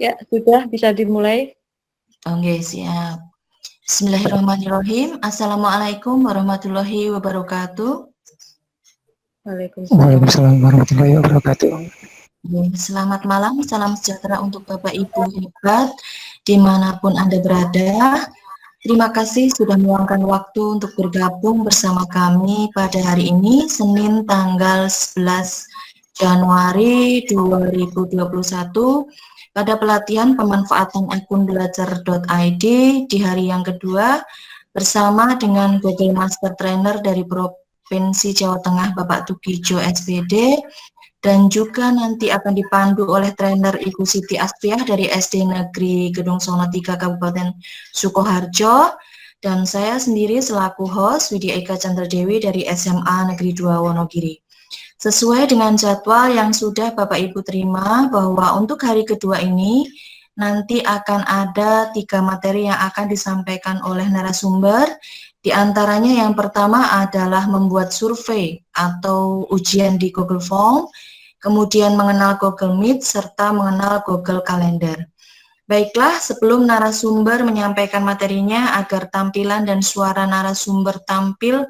Ya, sudah bisa dimulai. Oke, siap. Bismillahirrahmanirrahim. Assalamualaikum warahmatullahi wabarakatuh. Waalaikumsalam. Waalaikumsalam warahmatullahi wabarakatuh. Selamat malam, salam sejahtera untuk Bapak Ibu hebat dimanapun Anda berada. Terima kasih sudah meluangkan waktu untuk bergabung bersama kami pada hari ini, Senin tanggal 11 Januari 2021, pada pelatihan pemanfaatan akun belajar.id di hari yang kedua, bersama dengan Google Master Trainer dari Provinsi Jawa Tengah, Bapak Tugijo SPD, dan juga nanti akan dipandu oleh trainer Ibu Siti Astiah dari SD Negeri Gedung Sono 3 Kabupaten Sukoharjo, dan saya sendiri selaku host Widya Eka Chandra Dewi dari SMA Negeri 2 Wonogiri. Sesuai dengan jadwal yang sudah Bapak Ibu terima, bahwa untuk hari kedua ini nanti akan ada 3 materi yang akan disampaikan oleh narasumber. Di antaranya yang pertama adalah membuat survei atau ujian di Google Form, kemudian mengenal Google Meet, serta mengenal Google Calendar. Baiklah, sebelum narasumber menyampaikan materinya, agar tampilan dan suara narasumber tampil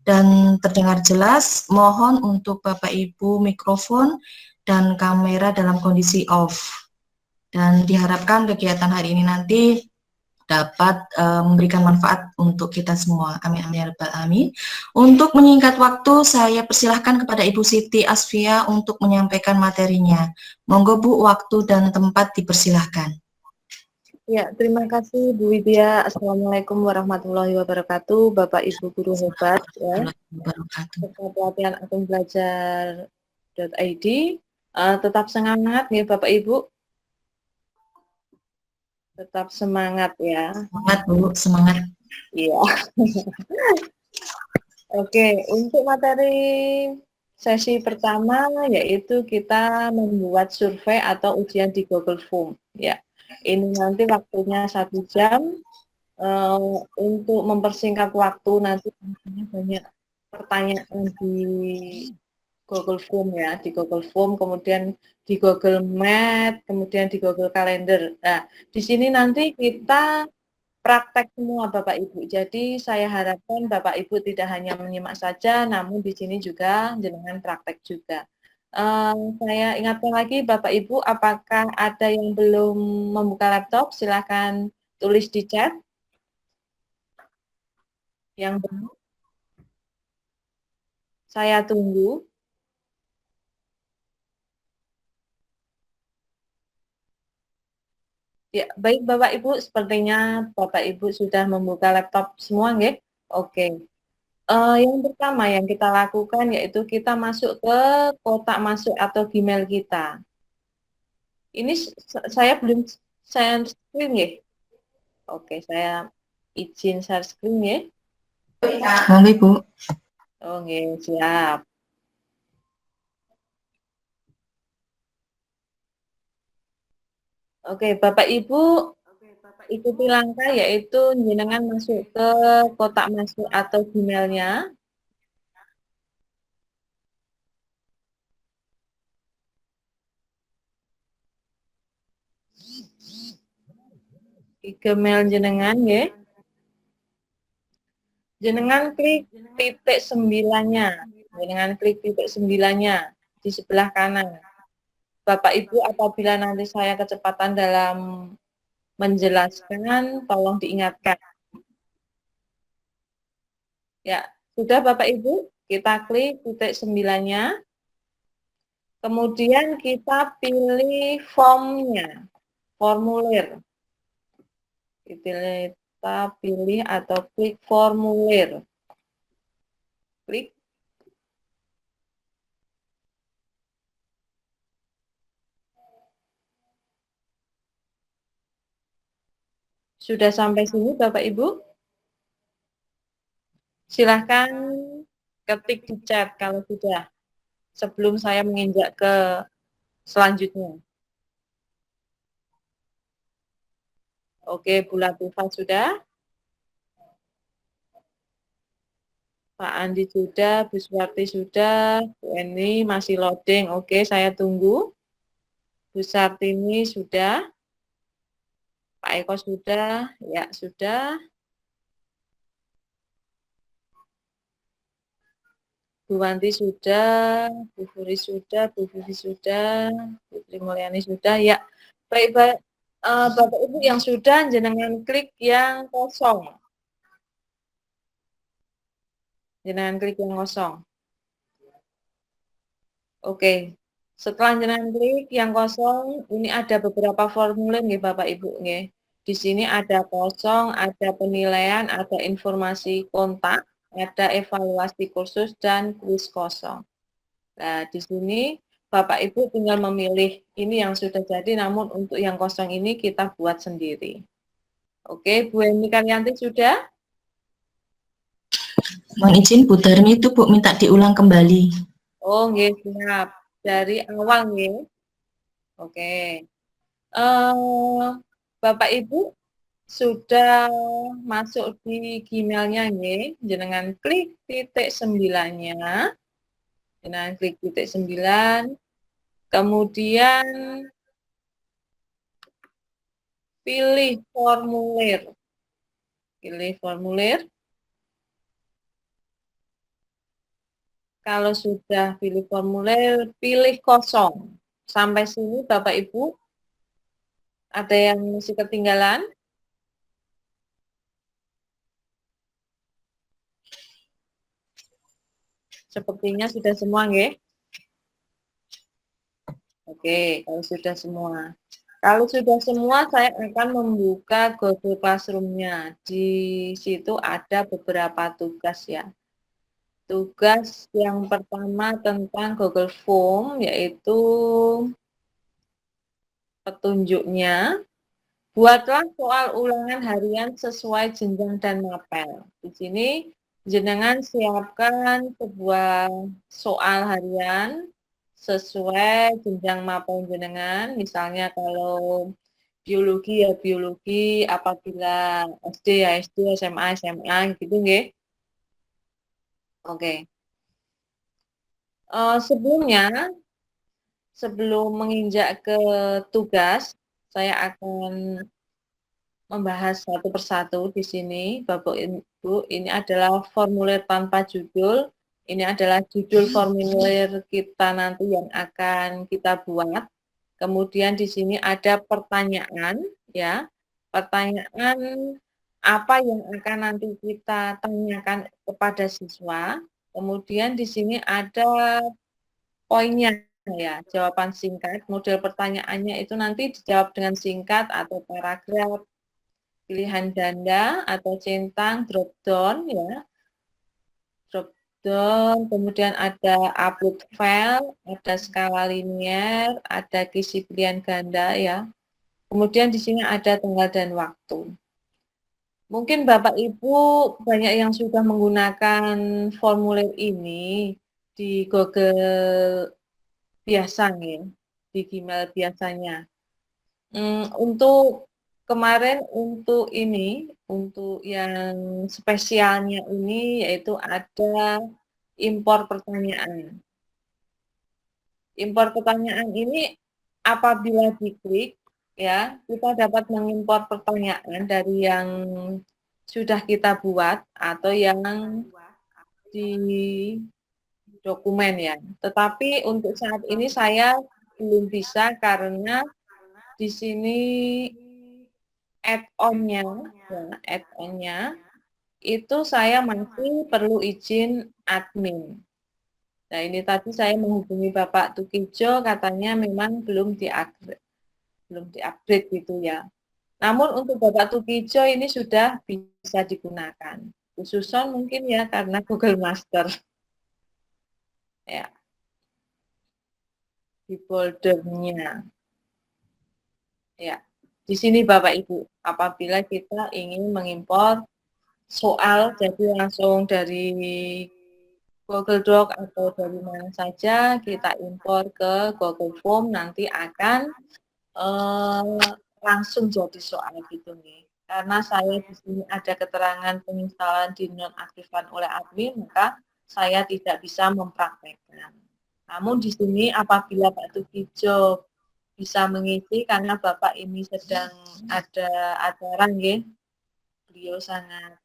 dan terdengar jelas, mohon untuk Bapak Ibu mikrofon dan kamera dalam kondisi off. Dan diharapkan kegiatan hari ini nanti dapat memberikan manfaat untuk kita semua. Amin amin ya rabbal alamin. Untuk menyingkat waktu, saya persilahkan kepada Ibu Siti Asfia untuk menyampaikan materinya. Monggo Bu, waktu dan tempat dipersilahkan. Ya, terima kasih Bu Widya. Assalamualaikum warahmatullahi wabarakatuh. Bapak Ibu guru hebat ya. Pelatihan akun belajar.id. Tetap semangat nih Bapak Ibu. Tetap semangat ya. Semangat Bu, semangat. Iya. Oke, untuk materi sesi pertama yaitu kita membuat survei atau ujian di Google Form. Ya, ini nanti waktunya 1 jam. Untuk mempersingkat waktu nanti banyak pertanyaan di Google Form ya, di Google Form, kemudian di Google Math, kemudian di Google Calendar. Nah, di sini nanti kita praktek semua Bapak Ibu. Jadi saya harapkan Bapak Ibu tidak hanya menyimak saja, namun di sini juga jenengan praktek juga. Saya ingatkan lagi Bapak Ibu, apakah ada yang belum membuka laptop? Silakan tulis di chat. Yang belum, saya tunggu. Ya, baik Bapak Ibu, sepertinya Bapak Ibu sudah membuka laptop semua, nggih? Oke. Yang pertama yang kita lakukan yaitu kita masuk ke kotak masuk atau Gmail kita. Ini saya belum share screen, nggih? Oke, saya izin share screen, nggih. Monggo Ibu. Oh, nggih, siap. Oke, Bapak Ibu ikuti langkah yaitu jenengan masuk ke kotak masuk atau Gmail-nya. Di Gmail jenengan ya. Jenengan klik titik 9-nya. Jenengan klik titik 9-nya di sebelah kanan. Bapak Ibu apabila nanti saya kecepatan dalam menjelaskan, tolong diingatkan. Ya, sudah Bapak Ibu, kita klik titik 9-nya. Kemudian kita pilih formnya, formulir. Kita pilih atau klik formulir. Klik. Sudah sampai sini Bapak Ibu? Silahkan ketik di chat kalau sudah, sebelum saya menginjak ke selanjutnya. Oke, Bu Latifah sudah? Pak Andi sudah, Bu Suwarti sudah, Bu Eni masih loading. Oke, saya tunggu. Bu Sartini sudah. Pak Eko sudah, ya sudah. Bu Wanti sudah, Bu Furi sudah, Bu Vivi sudah, Bu Tri Mulyani sudah, ya. Baik, Bapak Ibu yang sudah, jenengan klik yang kosong. Jenengan klik yang kosong. Oke. Setelah jenengan klik yang kosong, ini ada beberapa formulir nih Bapak Ibu nih. Di sini ada kosong, ada penilaian, ada informasi kontak, ada evaluasi kursus dan kuis kosong. Nah, di sini Bapak Ibu tinggal memilih ini yang sudah jadi, namun untuk yang kosong ini kita buat sendiri. Oke, Bu Eni Karyanti sudah? Mohon izin Bu Darmi itu Bu minta diulang kembali. Oh, nggih, siap. Dari awal nggih. Oke. Bapak Ibu sudah masuk di Gmail-nya nggih, jenengan klik titik 9-nya. Jenengan klik titik 9. Kemudian pilih formulir. Pilih formulir. Kalau sudah pilih formulir, pilih kosong. Sampai sini Bapak Ibu, ada yang masih ketinggalan? Sepertinya sudah semua, nggih? Oke, kalau sudah semua. Kalau sudah semua, saya akan membuka Google Classroom-nya. Di situ ada beberapa tugas ya. Tugas yang pertama tentang Google Form, yaitu petunjuknya. Buatlah soal ulangan harian sesuai jenjang dan mapel. Di sini jenengan siapkan sebuah soal harian sesuai jenjang mapel jenengan. Misalnya kalau biologi ya biologi, apabila SD ya SD, SMA SMA gitu nggih. Oke. Sebelum menginjak ke tugas, saya akan membahas satu persatu di sini, Bapak Ibu. Ini adalah formulir tanpa judul. Ini adalah judul formulir kita nanti yang akan kita buat. Kemudian di sini ada pertanyaan, ya. Pertanyaan apa yang akan nanti kita tanyakan kepada siswa. Kemudian di sini ada poinnya, ya, jawaban singkat. Model pertanyaannya itu nanti dijawab dengan singkat atau paragraf, pilihan ganda atau centang, drop down ya. Drop down, kemudian ada upload file, ada skala linear, ada kisi pilihan ganda ya. Kemudian di sini ada tanggal dan waktu. Mungkin Bapak Ibu banyak yang sudah menggunakan formulir ini di Google biasa nih, di Gmail biasanya. Untuk kemarin untuk ini, untuk yang spesialnya ini yaitu ada impor pertanyaan. Impor pertanyaan ini apabila diklik ya, kita dapat mengimpor pertanyaan dari yang sudah kita buat atau yang di dokumen ya. Tetapi untuk saat ini saya belum bisa karena di sini add-on-nya, ya, add-on-nya itu saya masih perlu izin admin. Nah, ini tadi saya menghubungi Bapak Tukijo, katanya memang belum diupgrade gitu ya. Namun untuk Bapak Tukijo ini sudah bisa digunakan. Khususon mungkin ya karena Google Master. Ya, di foldernya. Ya, di sini Bapak Ibu, apabila kita ingin mengimpor soal, jadi langsung dari Google Doc atau dari mana saja kita impor ke Google Form, nanti akan langsung jadi soal gitu nih. Karena saya di sini ada keterangan penginstalan dinonaktifkan oleh admin, maka saya tidak bisa mempraktekkan. Namun di sini apabila Pak Tukijo bisa mengisi karena Bapak ini sedang ada acara nggih. Beliau sangat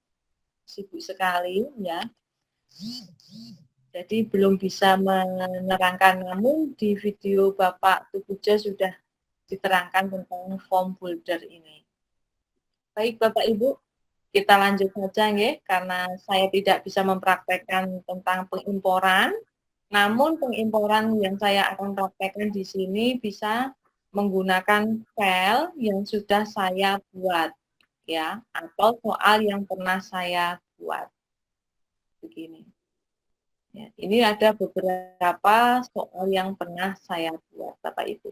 sibuk sekali ya. Jadi belum bisa menerangkan, namun di video Bapak Tubuja sudah diterangkan tentang form folder ini. Baik Bapak Ibu, kita lanjut saja nggih, karena saya tidak bisa mempraktekkan tentang pengimporan, namun pengimporan yang saya akan praktekkan di sini bisa menggunakan file yang sudah saya buat ya, atau soal yang pernah saya buat. Begini. Ya, ini ada beberapa soal yang pernah saya buat, Bapak Ibu.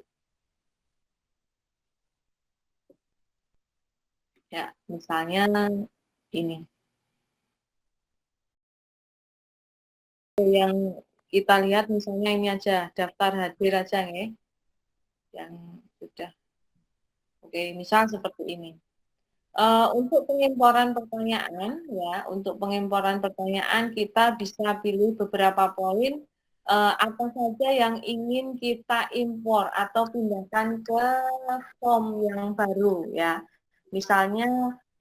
Ya, misalnya ini. Yang kita lihat misalnya ini aja, daftar hadir aja ya. Yang sudah. Oke, misal seperti ini. Untuk pengimporan pertanyaan, ya, untuk pengimporan pertanyaan kita bisa pilih beberapa poin apa saja yang ingin kita impor atau pindahkan ke form yang baru, ya. Misalnya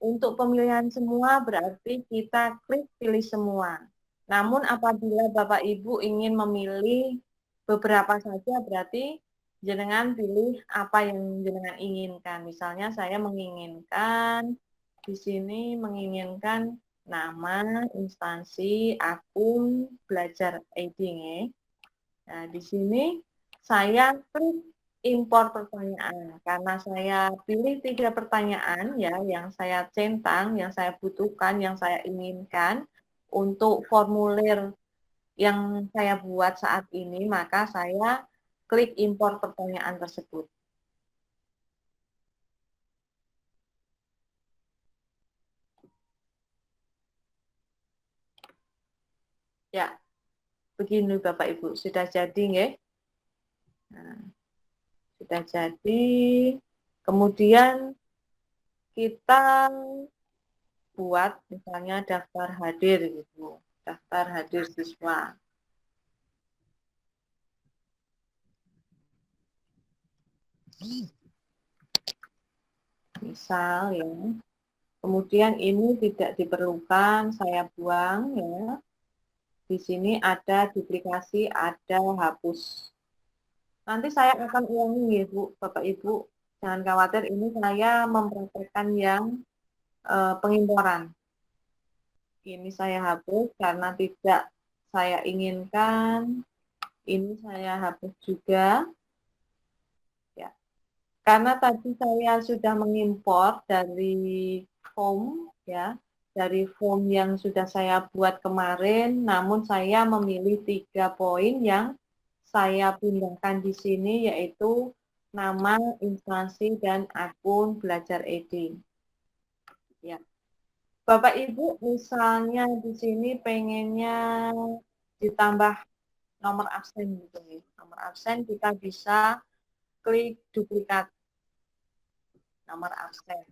untuk pemilihan semua berarti kita klik pilih semua. Namun apabila Bapak Ibu ingin memilih beberapa saja berarti jenengan pilih apa yang jenengan inginkan. Misalnya saya menginginkan di sini menginginkan nama, instansi, akun, belajar ID. Nah, di sini saya klik impor pertanyaan karena saya pilih 3 pertanyaan ya yang saya centang, yang saya butuhkan, yang saya inginkan untuk formulir yang saya buat saat ini, maka saya klik impor pertanyaan tersebut. Ya, begini Bapak Ibu, sudah jadi nggih? Nah, sudah jadi. Kemudian kita buat misalnya daftar hadir gitu, daftar hadir siswa. Misal ya. Kemudian ini tidak diperlukan, saya buang ya. Di sini ada duplikasi, ada hapus. Nanti saya akan ulangi ya Bu, Bapak Ibu. Jangan khawatir, ini saya mempraktekkan yang pengimporan. Ini saya hapus karena tidak saya inginkan. Ini saya hapus juga. Ya. Karena tadi saya sudah mengimpor dari form ya, dari form yang sudah saya buat kemarin, namun saya memilih 3 poin yang saya pindahkan di sini yaitu nama, instansi, dan akun belajar ID. Ya. Bapak Ibu misalnya di sini pengennya ditambah nomor absen gitu ya. Nomor absen kita bisa klik duplikat nomor absen.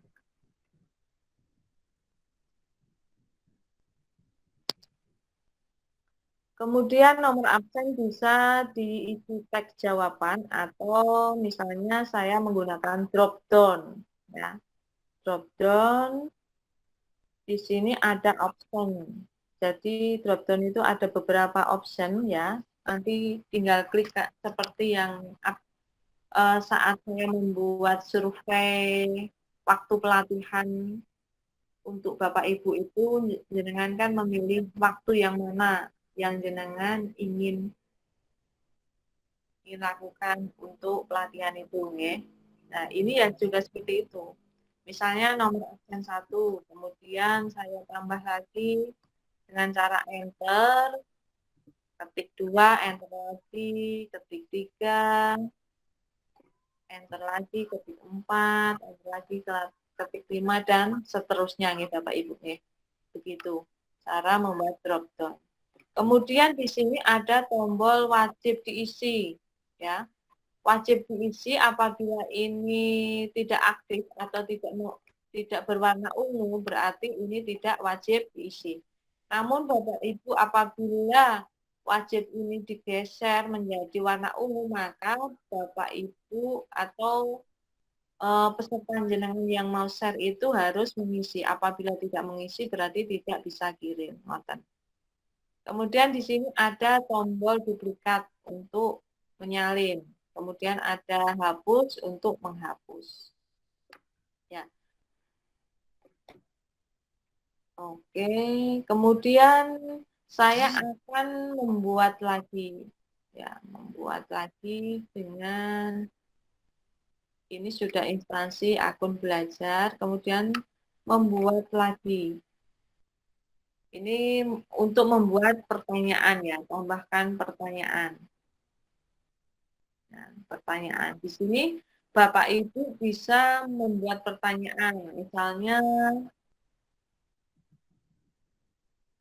Kemudian nomor absen bisa diisi teks jawaban atau misalnya saya menggunakan drop down ya. Drop down di sini ada option. Jadi drop down itu ada beberapa option ya. Nanti tinggal klik seperti yang saat saya membuat survei waktu pelatihan untuk Bapak Ibu itu jenengan kan memilih waktu yang mana yang jenengan ingin dilakukan untuk pelatihan itu ya. Nah, ini ya juga seperti itu. Misalnya nomor absen 1, kemudian saya tambah lagi dengan cara enter, ketik 2, enter lagi, ketik 3, enter lagi, ketik 4, enter lagi, ketik 5, dan seterusnya nih Bapak Ibu nih. Begitu cara membuat drop down. Kemudian di sini ada tombol wajib diisi, ya. Wajib diisi apabila ini tidak aktif atau tidak berwarna ungu berarti ini tidak wajib diisi. Namun Bapak Ibu apabila wajib ini digeser menjadi warna ungu, maka Bapak Ibu atau peserta jenengan yang mau share itu harus mengisi. Apabila tidak mengisi berarti tidak bisa kirim. Kemudian di sini ada tombol duplikat untuk menyalin. Kemudian ada hapus untuk menghapus. Ya. Oke, kemudian saya akan membuat lagi. Ya, membuat lagi dengan ini sudah instansi akun belajar, kemudian membuat lagi. Ini untuk membuat pertanyaan ya, tambahkan pertanyaan. Nah, pertanyaan. Di sini Bapak Ibu bisa membuat pertanyaan, misalnya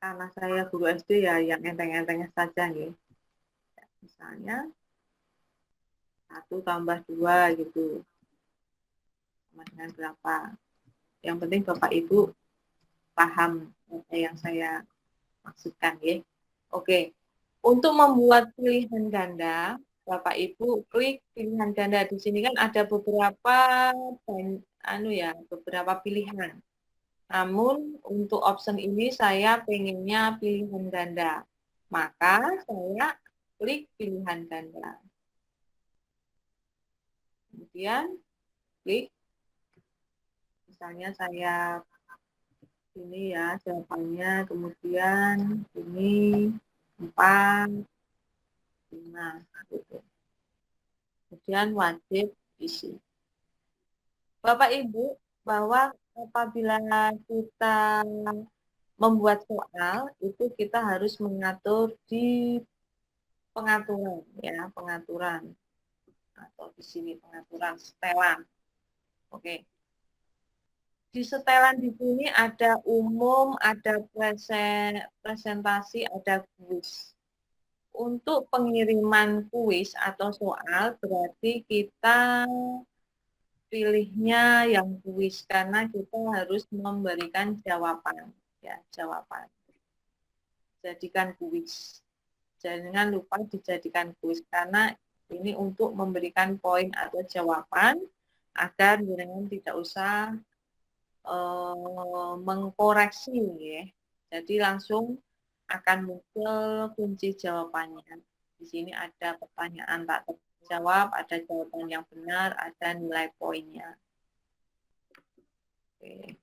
karena saya guru SD ya yang enteng-entengnya saja nih. Misalnya 1 tambah 2 gitu. Sama dengan berapa? Yang penting Bapak Ibu paham apa yang saya maksudkan ya. Oke. Untuk membuat pilihan ganda, Bapak Ibu klik pilihan ganda. Di sini kan ada beberapa beberapa pilihan. Namun untuk option ini saya pengennya pilihan ganda. Maka saya klik pilihan ganda. Kemudian klik, misalnya saya ini ya jawabannya, kemudian ini 4, 5, gitu. Kemudian wajib isi. Bapak Ibu, bahwa apabila kita membuat soal, itu kita harus mengatur di pengaturan, ya, pengaturan. Atau di sini pengaturan setelan. Oke. Di setelan di sini ada umum, ada presentasi, ada kuis. Untuk pengiriman kuis atau soal berarti kita pilihnya yang kuis karena kita harus memberikan jawaban, ya, jawaban. Jadikan kuis. Jangan lupa dijadikan kuis karena ini untuk memberikan poin atau jawaban agar jenengan tidak usah mengkoreksi ya. Jadi langsung akan muncul kunci jawabannya. Di sini ada pertanyaan tak terjawab, ada jawaban yang benar, ada nilai poinnya. Oke.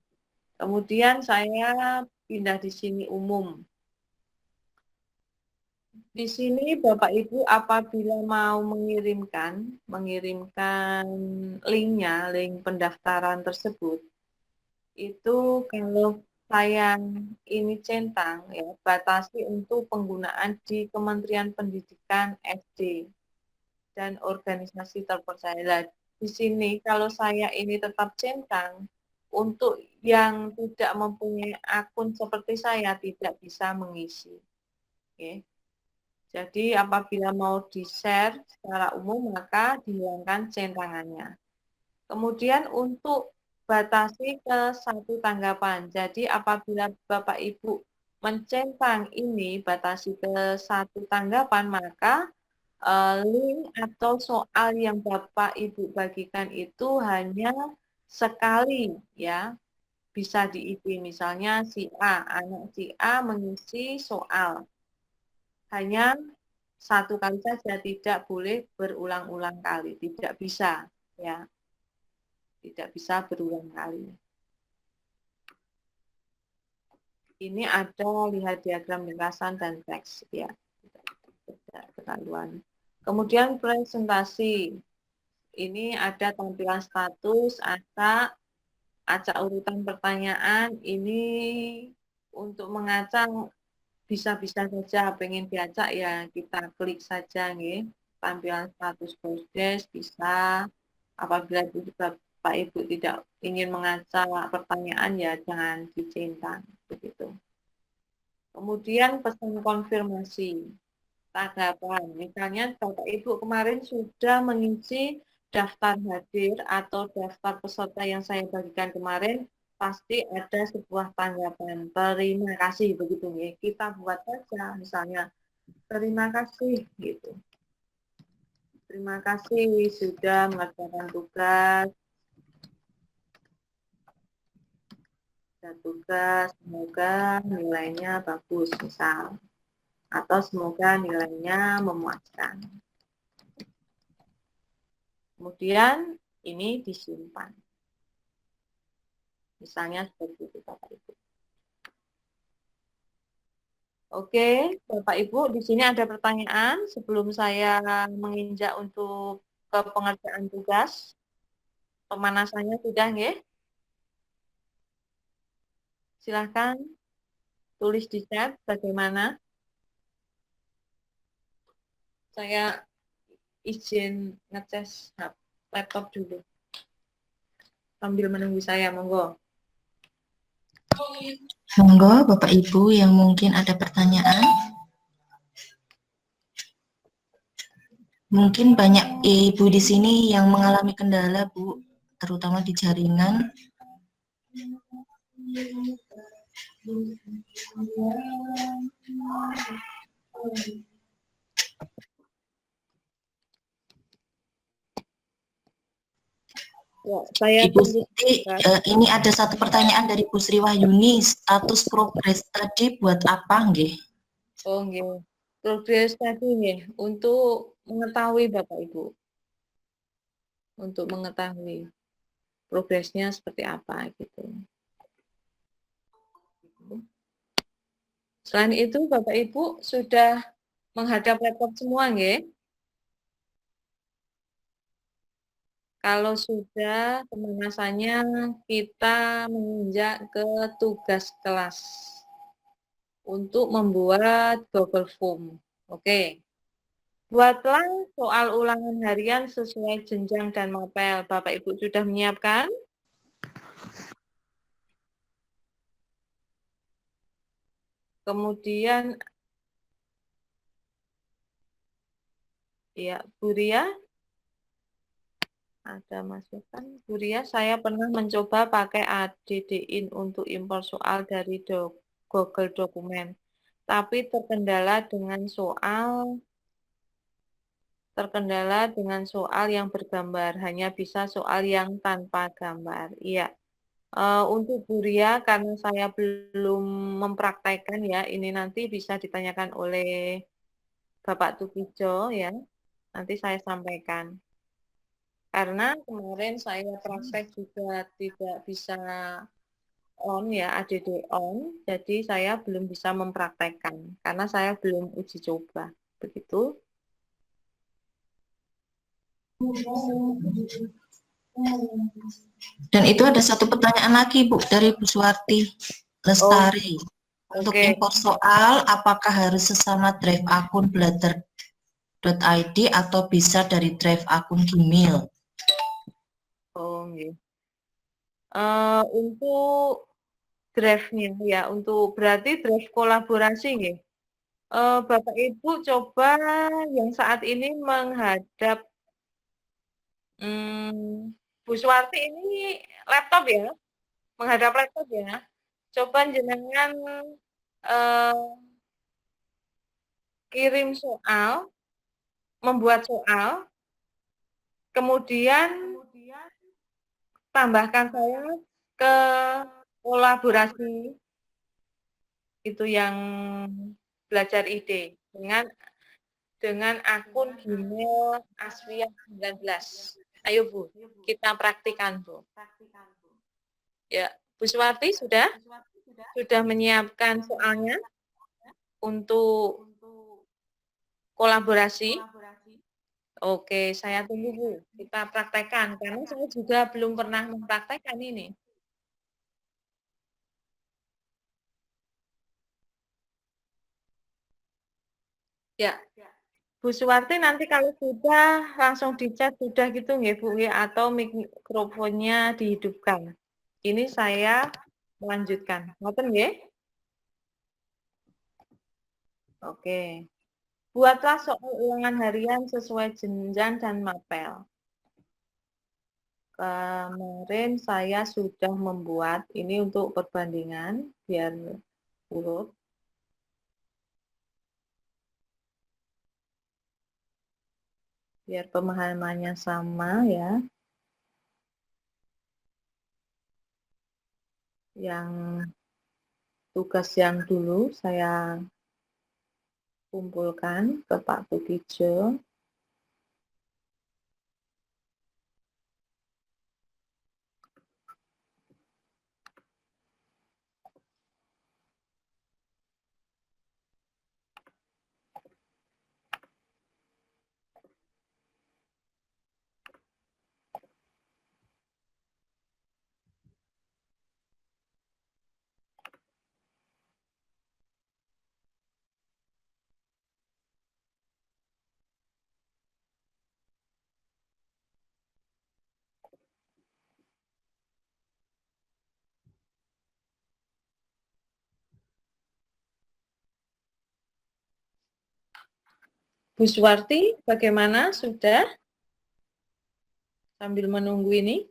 Kemudian saya pindah di sini umum. Di sini Bapak Ibu apabila mau mengirimkan linknya, link pendaftaran tersebut, itu kalau saya ini centang ya, batasi untuk penggunaan di Kementerian Pendidikan SD dan organisasi terpercaya. Di sini kalau saya ini tetap centang, untuk yang tidak mempunyai akun seperti saya tidak bisa mengisi. Oke. Jadi apabila mau di-share secara umum maka dihilangkan centangannya. Kemudian untuk batasi ke 1 tanggapan. Jadi apabila Bapak Ibu mencentang ini batasi ke 1 tanggapan maka link atau soal yang Bapak Ibu bagikan itu hanya sekali ya. Bisa diisi misalnya anak si A mengisi soal. Hanya 1 kali saja, tidak boleh berulang-ulang kali, tidak bisa ya. Tidak bisa berulang kali. Ini ada lihat diagram ringkasan dan teks ya. Tidak ketahuan. Kemudian presentasi. Ini ada tampilan status, acak urutan pertanyaan. Ini untuk mengacak bisa-bisa saja pengen diacak ya kita klik saja nih. Tampilan status progress bisa. Apabila Bapak Ibu tidak ingin mengacak pertanyaan ya jangan dicentang begitu. Kemudian pesan konfirmasi tanggapan. Misalnya Bapak Ibu kemarin sudah mengisi daftar hadir atau daftar peserta yang saya bagikan kemarin, pasti ada sebuah tanggapan. Terima kasih begitu ya. Kita buat saja misalnya Terima kasih gitu. Terima kasih sudah melakukan tugas. Semoga nilainya bagus misal, atau semoga nilainya memuaskan. Kemudian ini disimpan. Misalnya seperti itu Bapak Ibu. Oke, Bapak Ibu, di sini ada pertanyaan sebelum saya menginjak untuk ke pengerjaan tugas. Pemanasannya sudah nggih? Silahkan tulis di chat bagaimana. Saya izin ngecas laptop dulu. Sambil menunggu saya, monggo. Monggo, Bapak Ibu yang mungkin ada pertanyaan. Mungkin banyak ibu di sini yang mengalami kendala, Bu, terutama di jaringan. Ya, saya Ibu Siti, ini ada satu pertanyaan dari Bu Sri Wahyuni, status progres tadi buat apa, nggih? Oh, nggih. Progres tadi nggih untuk mengetahui Bapak Ibu. Untuk mengetahui progresnya seperti apa gitu. Selain itu Bapak Ibu sudah menghadap laptop semua nggih? Kalau sudah, pemanasannya kita menginjak ke tugas kelas untuk membuat Google Form. Oke. Buatlah soal ulangan harian sesuai jenjang dan mapel. Bapak Ibu sudah menyiapkan? Kemudian, ya, Bu Ria, ada masukan. Bu Ria, saya pernah mencoba pakai ADDIN untuk impor soal dari Google Dokumen, tapi terkendala dengan soal yang bergambar, hanya bisa soal yang tanpa gambar. Iya. Untuk Bu Ria, karena saya belum mempraktekkan ya, ini nanti bisa ditanyakan oleh Bapak Tukijo ya, nanti saya sampaikan. Karena kemarin saya praktek juga tidak bisa on ya, ADD on, jadi saya belum bisa mempraktekkan, karena saya belum uji coba. Begitu. Dan itu ada satu pertanyaan lagi, Bu, dari Bu Suwarti Lestari. Untuk Oke. impor soal, apakah harus sesama drive akun belajar.id atau bisa dari drive akun Gmail? Oh, okay. Untuk drive-nya ya, untuk berarti drive kolaborasi nggih. Bapak Ibu coba yang saat ini menghadap Bu Suwarti ini laptop ya, menghadap laptop ya. Coba jenengan kirim soal, membuat soal, kemudian tambahkan saya ke kolaborasi itu yang belajar ide dengan akun Gmail Aswiyah 19. Ayo Bu, kita praktikan Bu. Ya, Bu Suwarti sudah menyiapkan soalnya untuk kolaborasi. Oke, saya tunggu Bu. Kita praktekkan karena saya juga belum pernah mempraktekkan ini. Ya, Bu Suwarti nanti kalau sudah langsung di chat sudah gitu nggih Bu ya, atau mikrofonnya dihidupkan. Ini saya melanjutkan. Ngoten nggih? Oke. Buatlah soal ulangan harian sesuai jenjang dan mapel. Kemarin saya sudah membuat ini untuk perbandingan biar urut. biar pemahamannya sama ya. Yang tugas yang dulu saya kumpulkan ke Pak Sukijo. Bu Suwarti, bagaimana? Sudah? Sambil menunggu ini.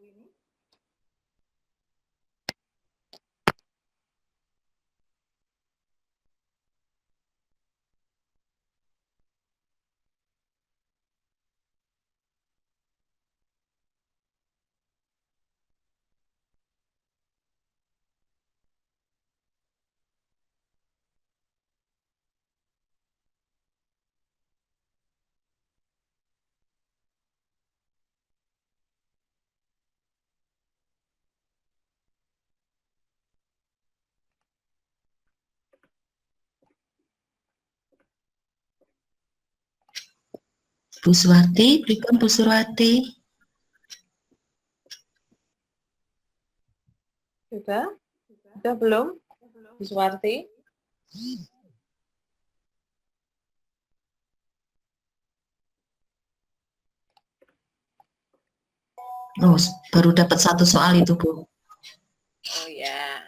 Bu Suwarti, pripun Bu Suwarti? Sudah? Sudah belum? Bu Suwarti? Oh, baru dapat satu soal itu, Bu. Oh ya.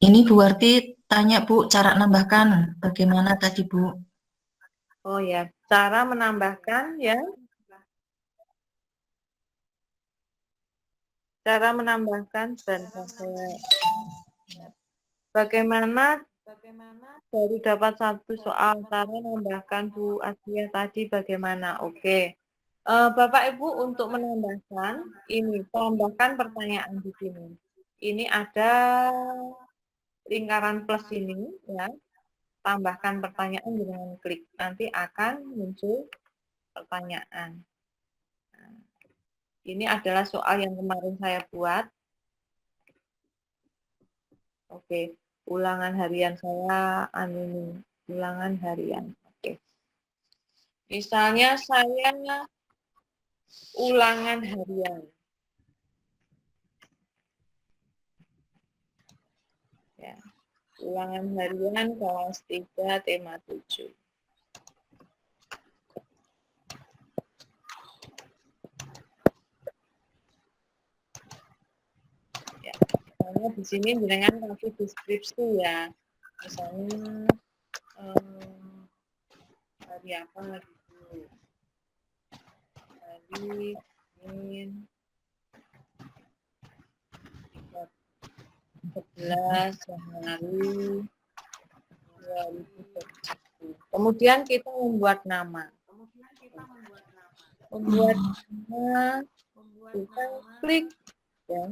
Ini Bu Warti tanya, Bu, cara nambahkan bagaimana tadi, Bu? Oh ya, cara menambahkan ya. Cara menambahkan dan bagaimana baru dapat satu soal, cara menambahkan Bu Asia tadi bagaimana? Oke. Bapak Ibu untuk menambahkan ini, tambahkan pertanyaan di sini. Ini ada lingkaran plus ini ya. Tambahkan pertanyaan dengan klik. Nanti akan muncul pertanyaan. Nah, ini adalah soal yang kemarin saya buat. Oke, ulangan harian saya ulangan harian. Oke. Misalnya saya ulangan harian. Ya. Ulangan harian kelas 3 tema 7. Ya. Misalnya di sini dengan kasih deskripsi ya. Misalnya hari apa gitu. Hari Senin 11 Januari 2021. Kemudian kita membuat nama. Membuat nama, kita klik ya.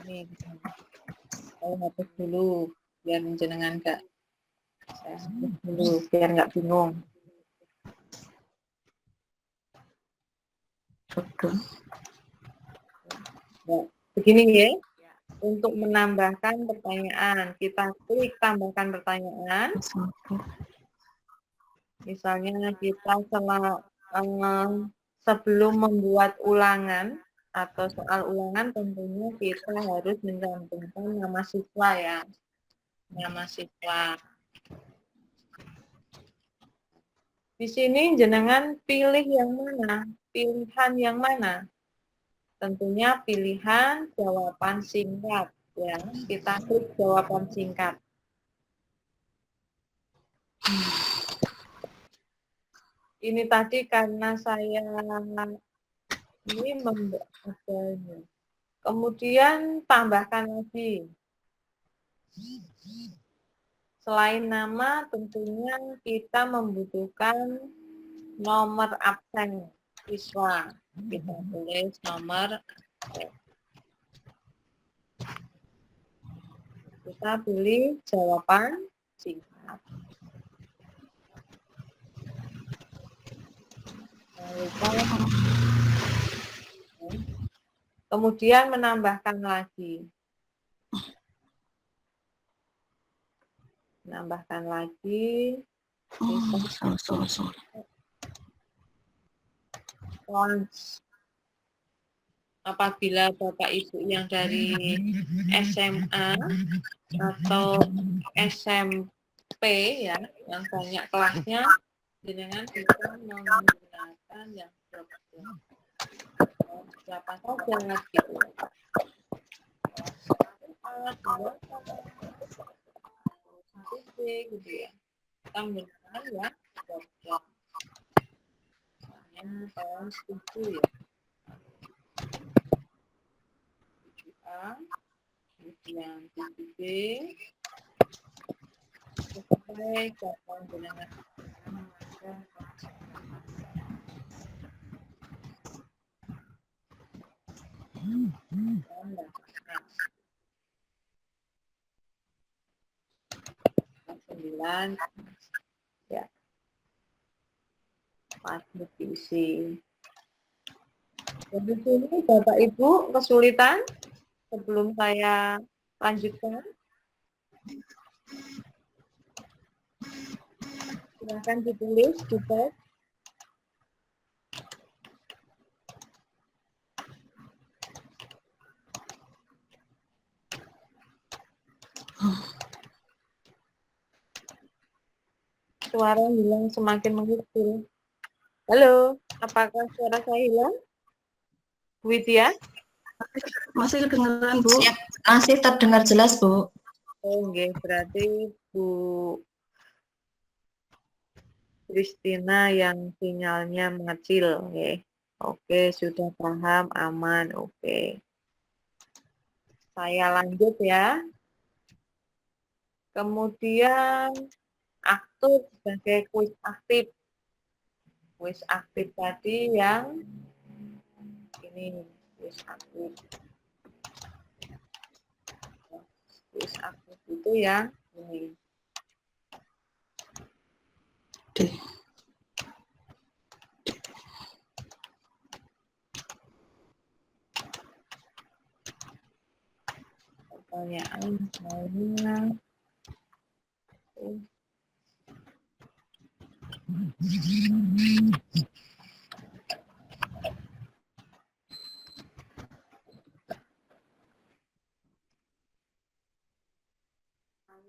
Ini saya hapus dulu biar jenengan enggak. Saya hapus dulu biar enggak bingung. Ya, begini ya. Untuk menambahkan pertanyaan, kita klik tambahkan pertanyaan. Misalnya kita sebelum membuat ulangan atau soal ulangan tentunya kita harus mencantumkan nama siswa ya. Nama siswa. Di sini jenengan pilih yang mana? Pilihan yang mana? Tentunya pilihan jawaban singkat. Ya, kita klik jawaban singkat. Ini tadi karena saya ini membacanya. Kemudian tambahkan lagi. Selain nama, tentunya kita membutuhkan nomor absen siswa. Kita tulis nomor absen. Kita pilih jawaban singkat. Kemudian menambahkan lagi. Menambahkan lagi. Apabila Bapak Ibu yang dari SMA atau SMP ya, yang banyak kelasnya, dengan bisa menggunakan yang siapa saja gitu. Gitu ya. Kita menggunakan ya drop. Misalnya tahun 7 ya. 7A, kemudian 7B, sampai jawaban dengan sembilan ya masih diisi. Jadi sini Bapak Ibu kesulitan sebelum saya lanjutkan. Silakan ditulis di chat. Suara hilang semakin mengecil. Halo, apakah suara saya hilang? Bu Widya? Masih kedengaran, Bu? Siap. Masih terdengar jelas, Bu. Oke, berarti Bu Kristina yang sinyalnya mengecil. Oke, sudah paham, aman. Oke. Saya lanjut ya. Kemudian aktif sebagai kuis aktif. Kuis aktif tadi yang ini, kuis aktif. Kuis aktif itu yang ini. Pertanyaan misalnya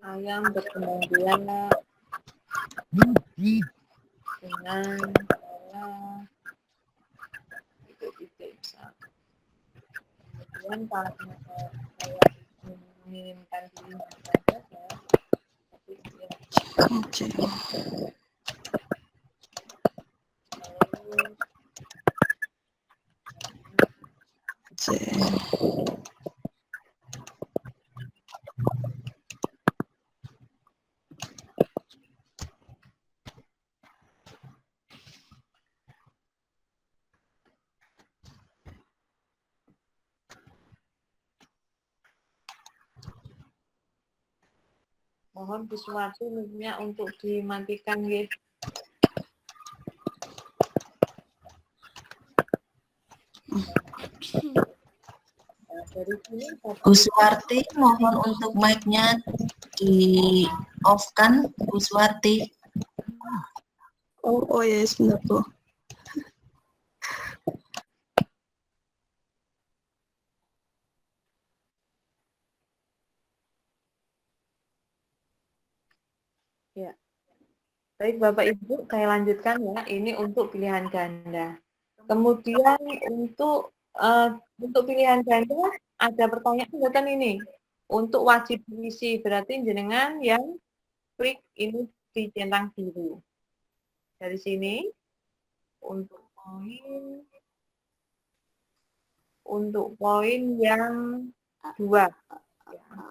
ayam berkembang biak dengan pola titik-titik satu. Kemudian kalau saya mengirimkan diri saja ya, Oke. mohon Biswati mic-nya untuk dimatikan ya. Dari sini Bu Suwarti, mohon untuk mic-nya di-off-kan, Bu Suwarti. Oh ya, sebentar, Bu. ya. Baik Bapak Ibu, saya lanjutkan ya. Ini untuk pilihan ganda. Kemudian untuk pilihan ganda ada pertanyaan bukan ini. Untuk wajib diisi berarti jenengan yang klik ini di centang biru. Dari sini untuk poin yang 2. Ya.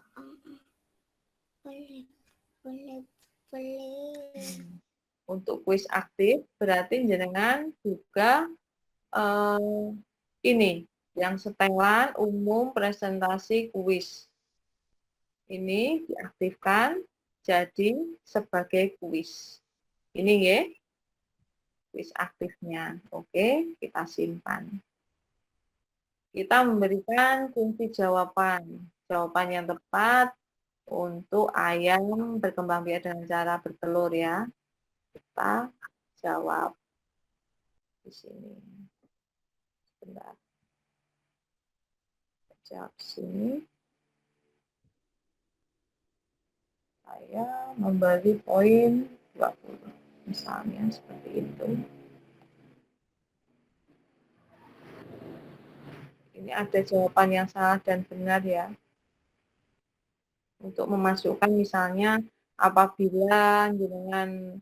Untuk kuis aktif berarti jenengan juga ini yang setelan umum presentasi kuis. Ini diaktifkan jadi sebagai kuis. Ini ya, kuis aktifnya. Oke, kita simpan. Kita memberikan kunci jawaban. Jawaban yang tepat untuk ayam berkembang biak dengan cara bertelur ya. Kita jawab di sini. Sebentar. Jawab di sini. Saya memberi poin 20. Misalnya seperti itu. Ini ada jawaban yang salah dan benar ya. Untuk memasukkan misalnya apabila dengan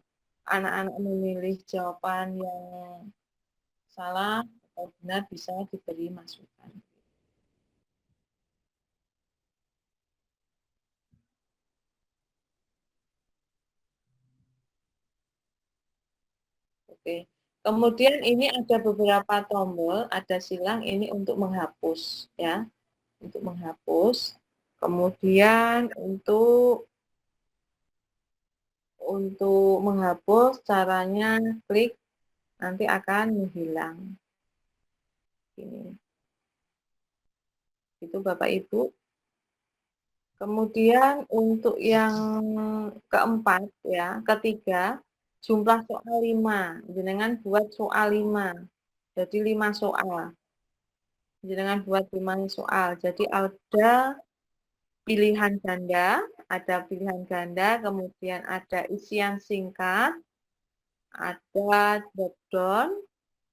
anak-anak memilih jawaban yang salah atau benar bisa diberi masukan. Oke. Kemudian ini ada beberapa tombol, ada silang ini untuk menghapus ya. Untuk menghapus. Kemudian untuk menghapus caranya klik nanti akan menghilang. Ini. Itu Bapak Ibu. Kemudian untuk yang keempat ya, ketiga, jumlah soal 5. Jenengan buat soal 5. Jadi 5 soal. Jenengan buat 5 soal. Jadi ada pilihan ganda, kemudian ada isian singkat, ada drop down,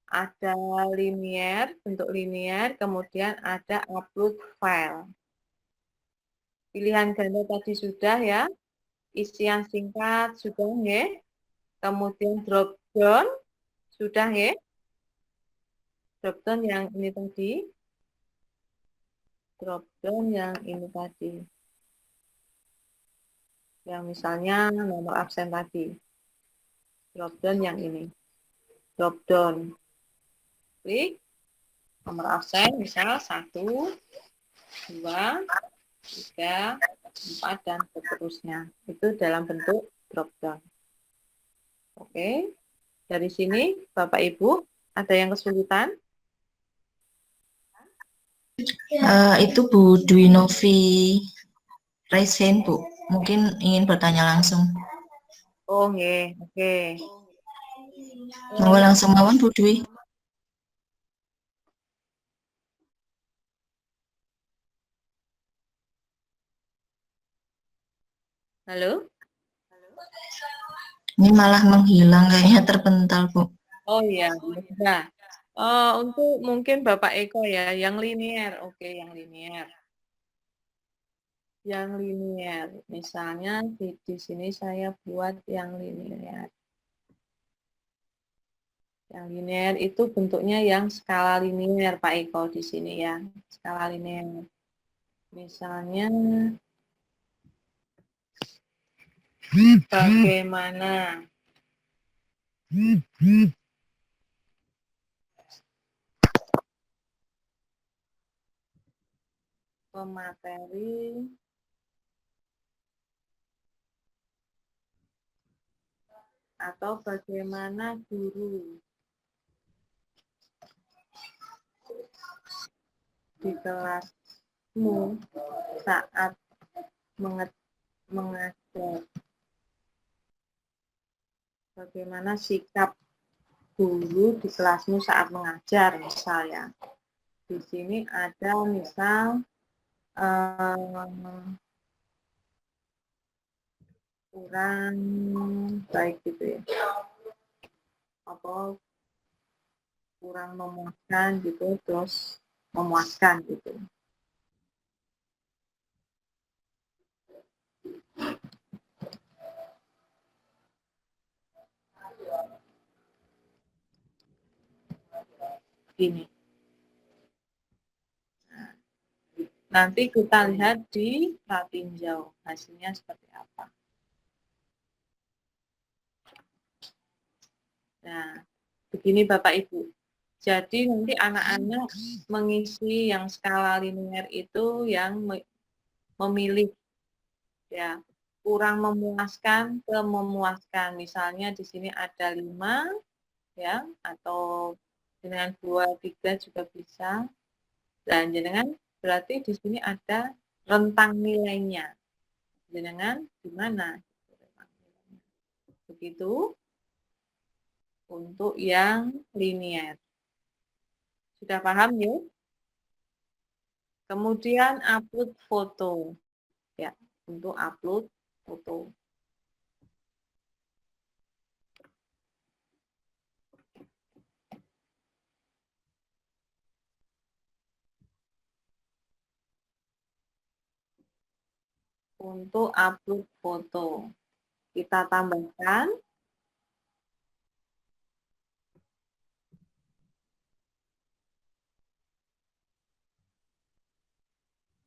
ada linear, bentuk linear, kemudian ada upload file. Pilihan ganda tadi sudah ya, isian singkat sudah ya, kemudian drop down sudah ya, drop down yang ini tadi, drop down yang ini tadi, yang misalnya nomor absen tadi, drop down yang ini, drop down, klik nomor absen misal 1, 2, 3, 4, dan seterusnya. Itu dalam bentuk drop down. Oke, dari sini Bapak Ibu ada yang kesulitan? Itu Bu Dwi Novi raise hand, Bu. Mungkin ingin bertanya langsung. Oh, oke. Mau langsung mawon Bu Dwi. Halo? Ini malah menghilang, kayaknya terpental, Bu. Oh iya, sudah. Untuk mungkin Bapak Eko ya, yang linear. Oke, yang linear. Yang linear. Misalnya di sini saya buat yang linear. Yang linear itu bentuknya yang skala linear, Pak Eko, di sini ya. Skala linear. Misalnya, bagaimana pemateri atau bagaimana guru di kelasmu saat mengajar. Bagaimana sikap guru di kelasmu saat mengajar, misalnya. Di sini ada misal kurang baik gitu ya, apa kurang memuaskan gitu, terus memuaskan gitu. Gini. Nanti kita lihat di pratinjau hasilnya seperti apa. Nah, begini Bapak Ibu. Jadi nanti anak-anak mengisi yang skala linear itu yang memilih ya kurang memuaskan ke memuaskan. Misalnya di sini ada 5 ya atau dengan 2, 3 juga bisa. Dan jenengan berarti di sini ada rentang nilainya. Jenengan di mana? Begitu untuk yang linear. Sudah paham ya? Kemudian upload foto. Ya, untuk upload foto. Untuk upload foto. Kita tambahkan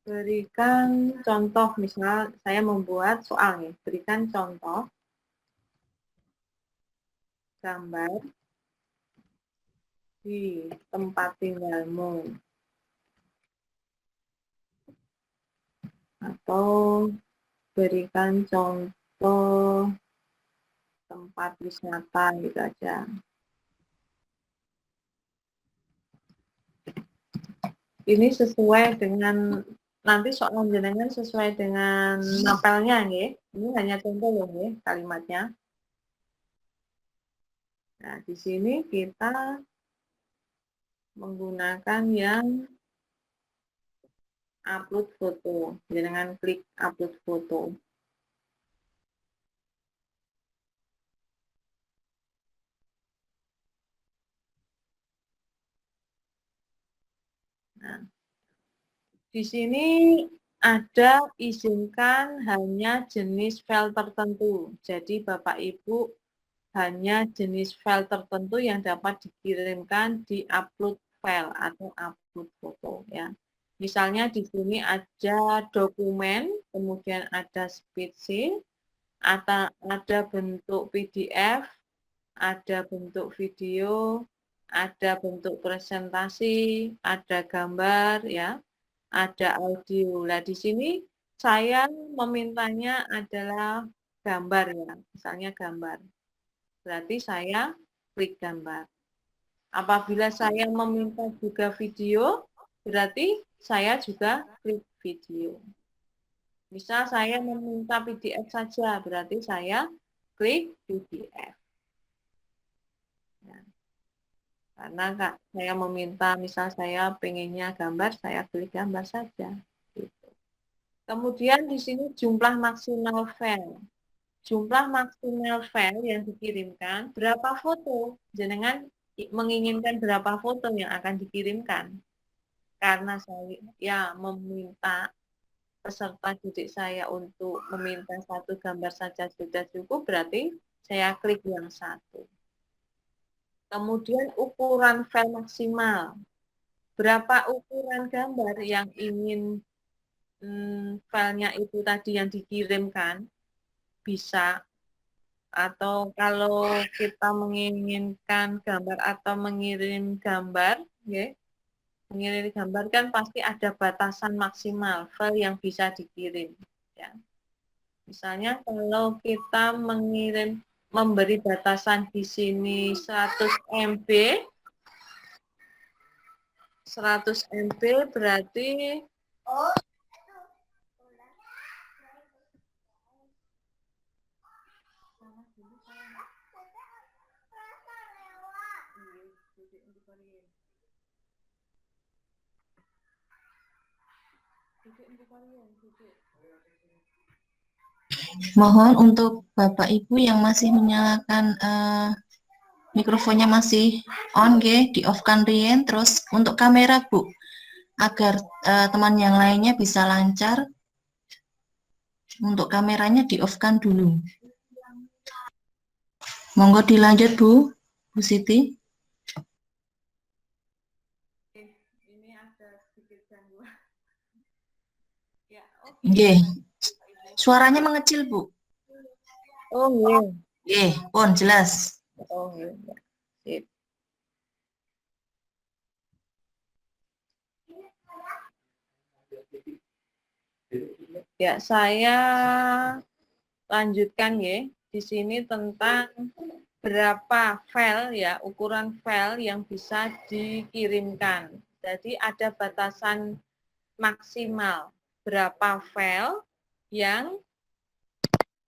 berikan contoh, misal saya membuat soal nih, berikan contoh gambar di tempat tinggalmu atau berikan contoh tempat wisata gitu aja. Ini sesuai dengan nanti soal jenengan sesuai dengan mapelnya nggih. Ini hanya contoh loh nggih kalimatnya. Nah, di sini kita menggunakan yang upload foto. Jenengan klik upload foto. Nah, di sini ada izinkan hanya jenis file tertentu. Jadi Bapak Ibu hanya jenis file tertentu yang dapat dikirimkan di upload file atau upload foto ya. Misalnya di sini ada dokumen, kemudian ada spreadsheet, ada bentuk PDF, ada bentuk video, ada bentuk presentasi, ada gambar ya, ada audio. Nah, di sini saya memintanya adalah gambar ya, misalnya gambar. Berarti saya klik gambar. Apabila saya meminta juga video, berarti saya juga klik video. Misal saya meminta PDF saja, berarti saya klik PDF. Ya. Karena Kak, saya meminta, misal saya pengennya gambar, saya klik gambar saja. Gitu. Kemudian di sini jumlah maksimal file. Jumlah maksimal file yang dikirimkan, berapa foto, jenengan menginginkan berapa foto yang akan dikirimkan. Karena saya ya meminta peserta didik saya untuk meminta satu gambar saja sudah cukup, berarti saya klik yang satu. Kemudian ukuran file maksimal. Berapa ukuran gambar yang ingin filenya itu tadi yang dikirimkan, bisa. Atau kalau kita menginginkan gambar atau mengirim gambar, ya, mengirim gambar kan pasti ada batasan maksimal file yang bisa dikirim. Ya. Misalnya kalau kita memberi batasan di sini 100 MB, 100 MB berarti Mohon untuk Bapak Ibu yang masih menyalakan mikrofonnya masih on, di off-kan rien, terus untuk kamera Bu, agar teman yang lainnya bisa lancar, untuk kameranya di off-kan dulu. Monggo dilanjut Bu Siti. Ini ada sedikit gangguan. Ya, oke. Nggih. Suaranya mengecil Bu. Oh, iya. Nggih, pun jelas. Oh, iya. Sip. Ya, saya lanjutkan ya. Di sini tentang berapa file ya, ukuran file yang bisa dikirimkan. Jadi ada batasan maksimal berapa file yang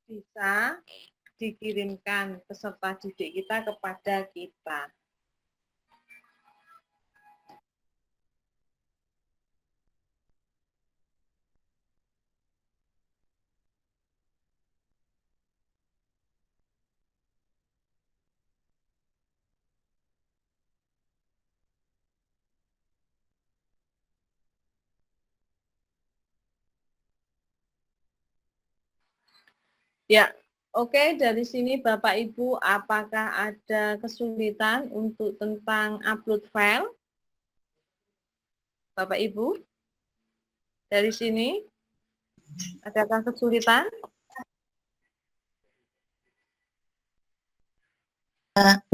bisa dikirimkan peserta didik kita kepada kita. Ya, oke, dari sini Bapak Ibu, apakah ada kesulitan untuk tentang upload file? Bapak Ibu, dari sini, adakah kesulitan?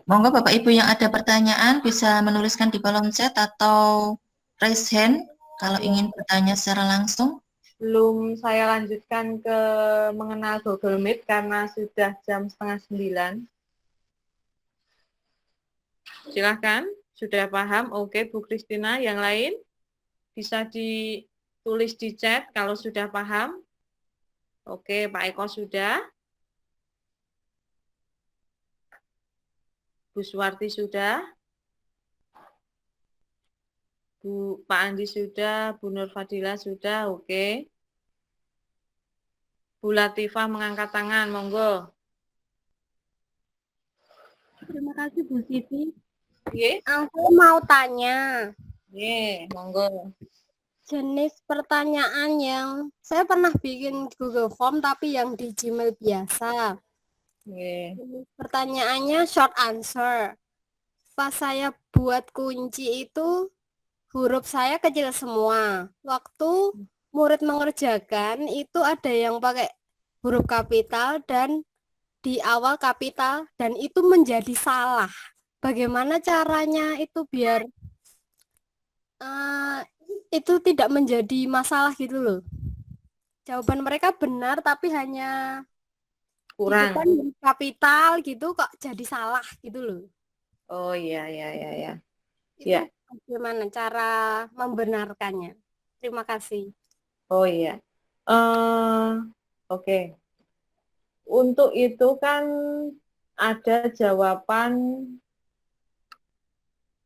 Monggo Bapak Ibu yang ada pertanyaan bisa menuliskan di kolom chat atau raise hand kalau ingin bertanya secara langsung. Belum saya lanjutkan ke mengenal Google Meet karena sudah jam 8:30. Silahkan, sudah paham? Oke, Bu Kristina, yang lain bisa ditulis di chat kalau sudah paham. Oke, Pak Eko sudah. Bu Suwarti sudah. Pak Andi sudah, Bu Nur Fadila sudah, oke. Bu Latifah mengangkat tangan, monggo. Terima kasih Bu Siti. Ye, Aku mau tanya, monggo. jenis pertanyaan yang saya pernah bikin Google Form tapi yang di Gmail biasa. Ye. Jenis pertanyaannya short answer. Pas saya buat kunci itu huruf saya kecil semua. Waktu murid mengerjakan itu ada yang pakai huruf kapital dan di awal kapital dan itu menjadi salah. Bagaimana caranya itu biar itu tidak menjadi masalah gitu loh. Jawaban mereka benar tapi hanya di Kurang. depan huruf kapital gitu kok jadi salah gitu loh. Oh iya, Itu Ya. bagaimana cara membenarkannya? Terima kasih. Oh iya. Oke. Untuk itu kan ada jawaban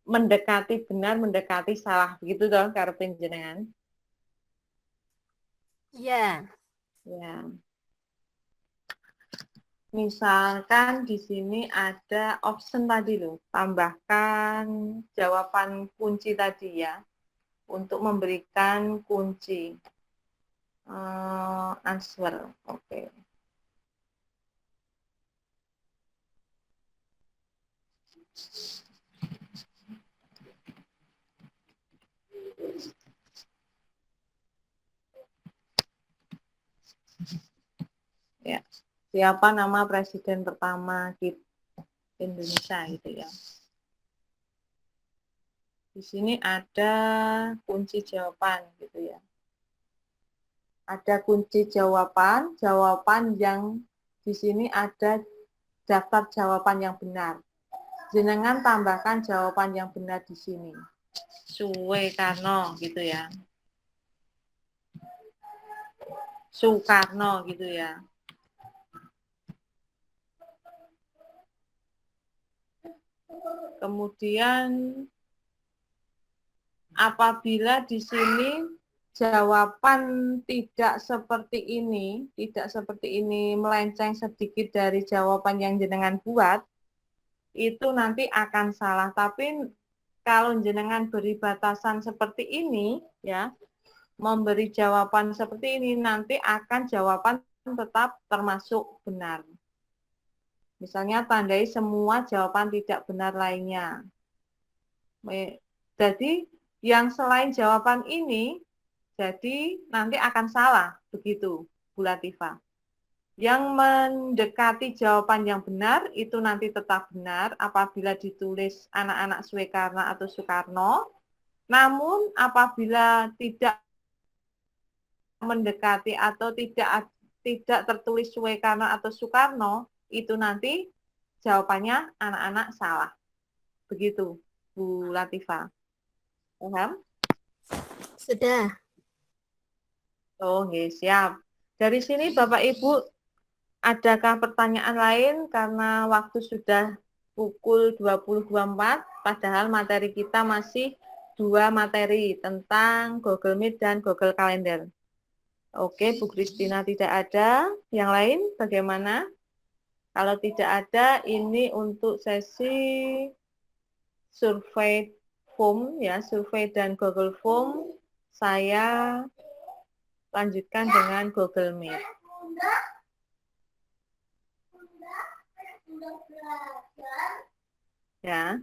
mendekati benar, mendekati salah, begitu dong, karepin jenengan. Iya. Ya. Misalkan di sini ada option tadi loh, tambahkan jawaban kunci tadi ya, untuk memberikan kunci. Answer, oke. Ya, siapa nama presiden pertama Indonesia gitu ya. Di sini ada kunci jawaban gitu ya. Ada kunci jawaban, jawaban yang di sini ada daftar jawaban yang benar. Jenengan tambahkan jawaban yang benar di sini. Suwekarno gitu ya. Soekarno gitu ya. Kemudian apabila di sini jawaban tidak seperti ini melenceng sedikit dari jawaban yang jenengan buat, itu nanti akan salah. Tapi kalau jenengan beri batasan seperti ini, ya, memberi jawaban seperti ini, nanti akan jawaban tetap termasuk benar. Misalnya tandai semua jawaban tidak benar lainnya. Jadi yang selain jawaban ini, jadi nanti akan salah, begitu Bu Latifah. Yang mendekati jawaban yang benar itu nanti tetap benar apabila ditulis anak-anak Swekarna atau Soekarno. Namun apabila tidak mendekati atau tidak tertulis Swekarna atau Soekarno, itu nanti jawabannya anak-anak salah. Begitu Bu Latifah. Paham? Sudah. Oh, okay, siap. Dari sini Bapak Ibu, adakah pertanyaan lain karena waktu sudah pukul 20.24, padahal materi kita masih 2 materi tentang Google Meet dan Google Calendar. Oke, Bu Kristina tidak ada. Yang lain bagaimana? Kalau tidak ada, ini untuk sesi survei form, ya, survei dan Google Form, saya lanjutkan dengan Google Meet. Ya.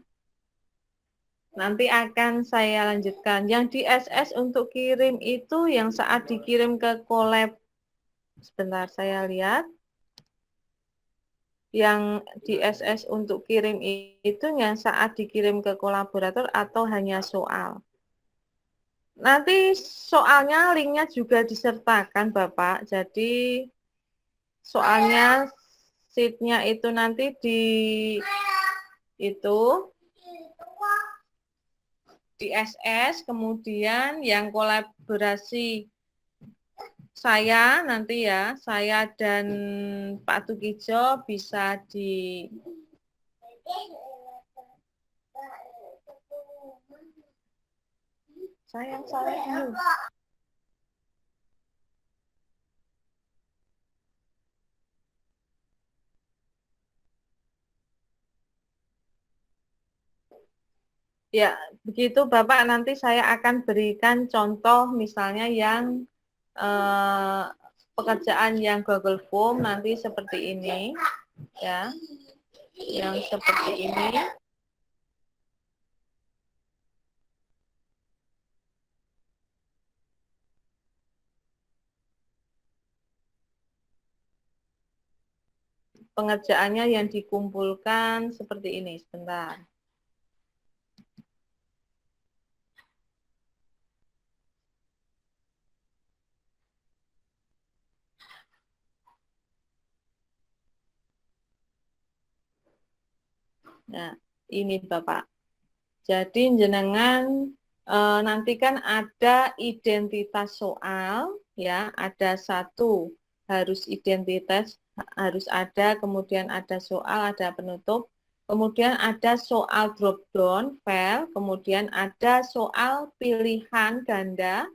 Nanti akan saya lanjutkan. Yang di SS untuk kirim itu yang saat dikirim ke collab. Sebentar saya lihat. Yang di SS untuk kirim itu yang saat dikirim ke kolaborator atau hanya soal. Nanti soalnya linknya juga disertakan Bapak. Jadi soalnya sheet-nya itu nanti di SS, kemudian yang kolaborasi saya nanti ya, saya dan Pak Tukijo bisa di sayang dulu. Ya, begitu Bapak, nanti saya akan berikan contoh misalnya yang pekerjaan yang Google Form nanti seperti ini, ya, yang seperti ini. Pengerjaannya yang dikumpulkan seperti ini, sebentar. Nah, ini Bapak. Jadi jenengan nanti kan ada identitas soal, ya, ada satu harus identitas harus ada, kemudian ada soal, ada penutup, kemudian ada soal drop down file, kemudian ada soal pilihan ganda,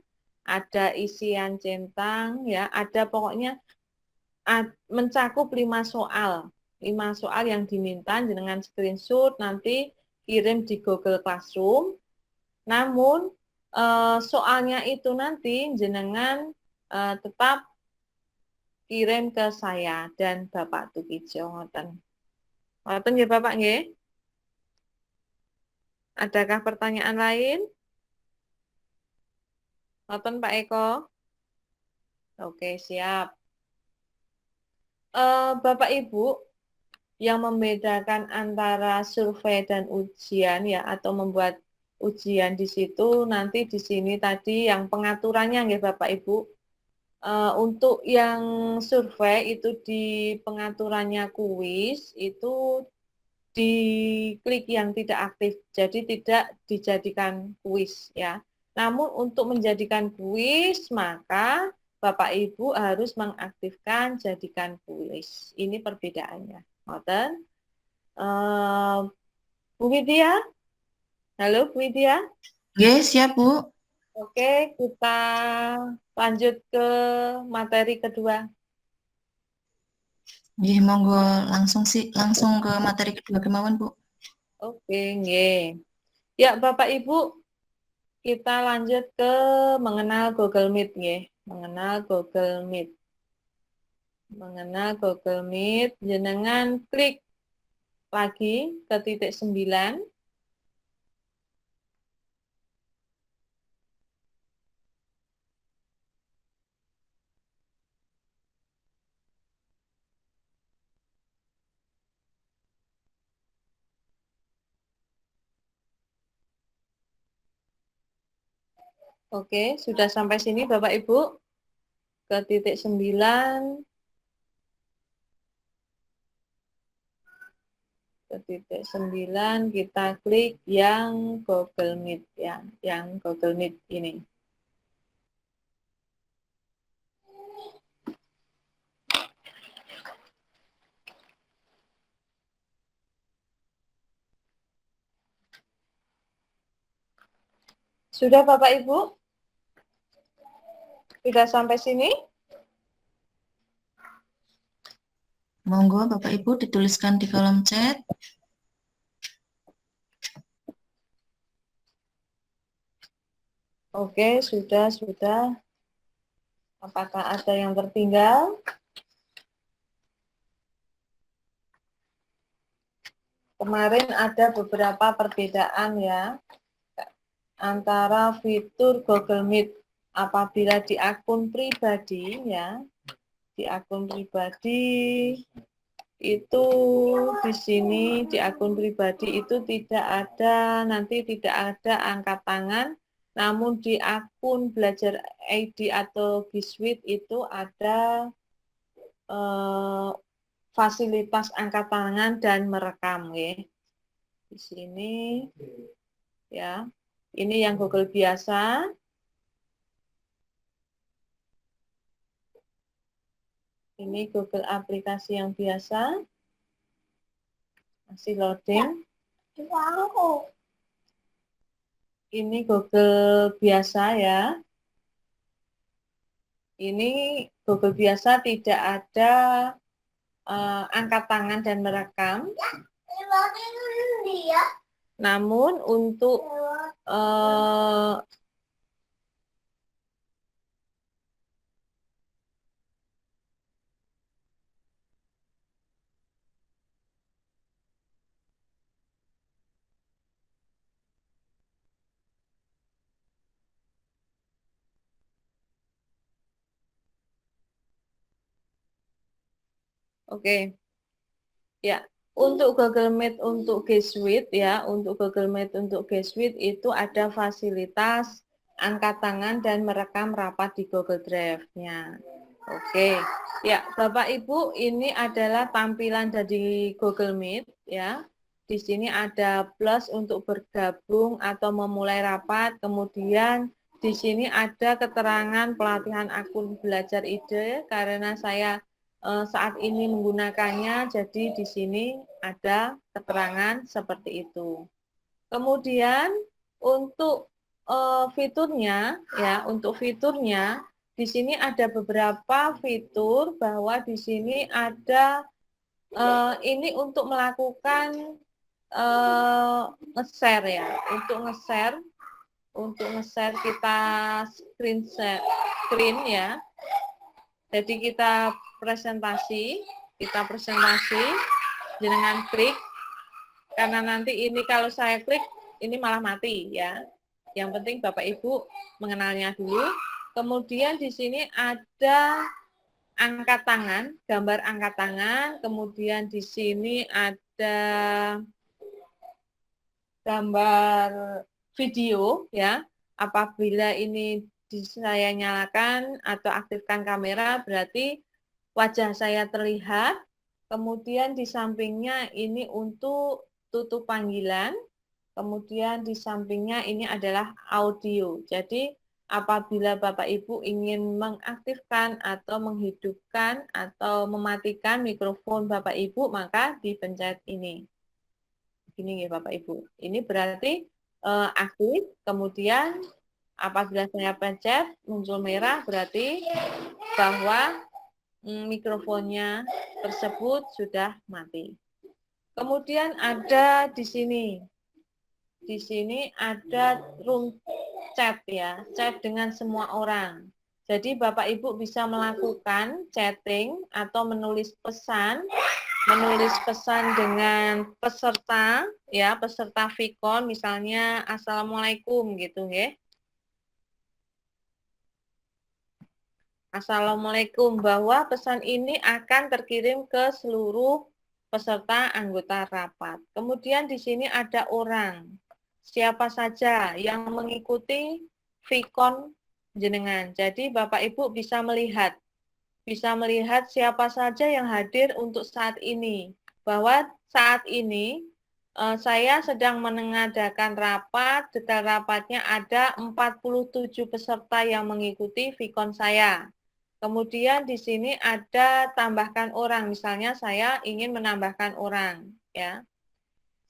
ada isian centang, ya, ada pokoknya mencakup 5 soal. 5 soal yang diminta dengan screenshot nanti kirim di Google Classroom. Namun soalnya itu nanti jenengan tetap kirim ke saya dan Bapak Tukijo ngoten. Ngoten nggih Bapak nggih? Adakah pertanyaan lain? Ngoten Pak Eko? Oke, siap. Bapak Ibu, yang membedakan antara survei dan ujian ya, atau membuat ujian di situ nanti di sini tadi yang pengaturannya nggih Bapak Ibu. Untuk yang survei itu di pengaturannya kuis itu diklik yang tidak aktif, jadi tidak dijadikan kuis ya. Namun untuk menjadikan kuis maka Bapak Ibu harus mengaktifkan jadikan kuis. Ini perbedaannya. Ngoten. Bu Widya? Halo Bu Widya? Oke, siap Bu. Oke, kita lanjut ke materi kedua. Nggih, monggo langsung ke materi kedua kemawon, Bu. Oke, nggih. Ya, Bapak Ibu, kita lanjut ke mengenal Google Meet nggih. Mengenal Google Meet. Mengenal Google Meet, jenengan klik lagi ke titik 9. Oke, sudah sampai sini Bapak Ibu. Ke titik 9. Ke titik 9 kita klik yang Google Meet ya, yang Google Meet ini. Sudah Bapak Ibu? Sudah sampai sini? Monggo Bapak Ibu dituliskan di kolom chat. Oke, sudah. Apakah ada yang tertinggal? Kemarin ada beberapa perbedaan ya antara fitur Google Meet apabila di akun pribadi ya, di akun pribadi itu di sini di akun pribadi itu tidak ada angkat tangan, namun di akun belajar ID atau G Suite itu ada fasilitas angkat tangan dan merekam ya. Di sini ya. Ini yang Google biasa. Ini Google aplikasi yang biasa. Masih loading. Ini Google biasa ya. Ini Google biasa tidak ada angkat tangan dan merekam. Namun untuk Oke. Ya, untuk Google Meet untuk G Suite ya, untuk Google Meet untuk G Suite itu ada fasilitas angkat tangan dan merekam rapat di Google Drive-nya. Oke. Ya, Bapak Ibu, ini adalah tampilan dari Google Meet ya. Di sini ada plus untuk bergabung atau memulai rapat, kemudian di sini ada keterangan pelatihan akun belajar ide karena saya saat ini menggunakannya, jadi di sini ada keterangan seperti itu. Kemudian untuk fiturnya, ya, untuk fiturnya di sini ada beberapa fitur bahwa di sini ada ini untuk melakukan nge-share ya, untuk nge-share kita screen ya. Jadi kita presentasi, dengan klik, karena nanti ini kalau saya klik, ini malah mati ya. Yang penting Bapak Ibu mengenalnya dulu. Kemudian di sini ada angkat tangan, gambar angkat tangan, kemudian di sini ada gambar video ya. Apabila ini saya nyalakan atau aktifkan kamera, berarti wajah saya terlihat, kemudian di sampingnya ini untuk tutup panggilan, kemudian di sampingnya ini adalah audio. Jadi apabila Bapak Ibu ingin mengaktifkan atau menghidupkan atau mematikan mikrofon Bapak Ibu, maka dipencet ini. Begini ya Bapak Ibu. Ini berarti aktif, kemudian Apabila saya pencet muncul merah berarti bahwa mikrofonnya tersebut sudah mati. Kemudian ada di sini. Di sini ada room chat ya, chat dengan semua orang. Jadi Bapak Ibu bisa melakukan chatting atau menulis pesan dengan peserta ya, peserta Vicon misalnya Assalamualaikum gitu ya. Assalamualaikum, bahwa pesan ini akan terkirim ke seluruh peserta anggota rapat. Kemudian di sini ada orang, siapa saja yang mengikuti Vicon jenengan. Jadi Bapak Ibu bisa melihat siapa saja yang hadir untuk saat ini. Bahwa saat ini saya sedang mengadakan rapat, detail rapatnya ada 47 peserta yang mengikuti Vicon saya. Kemudian di sini ada tambahkan orang, misalnya saya ingin menambahkan orang, ya.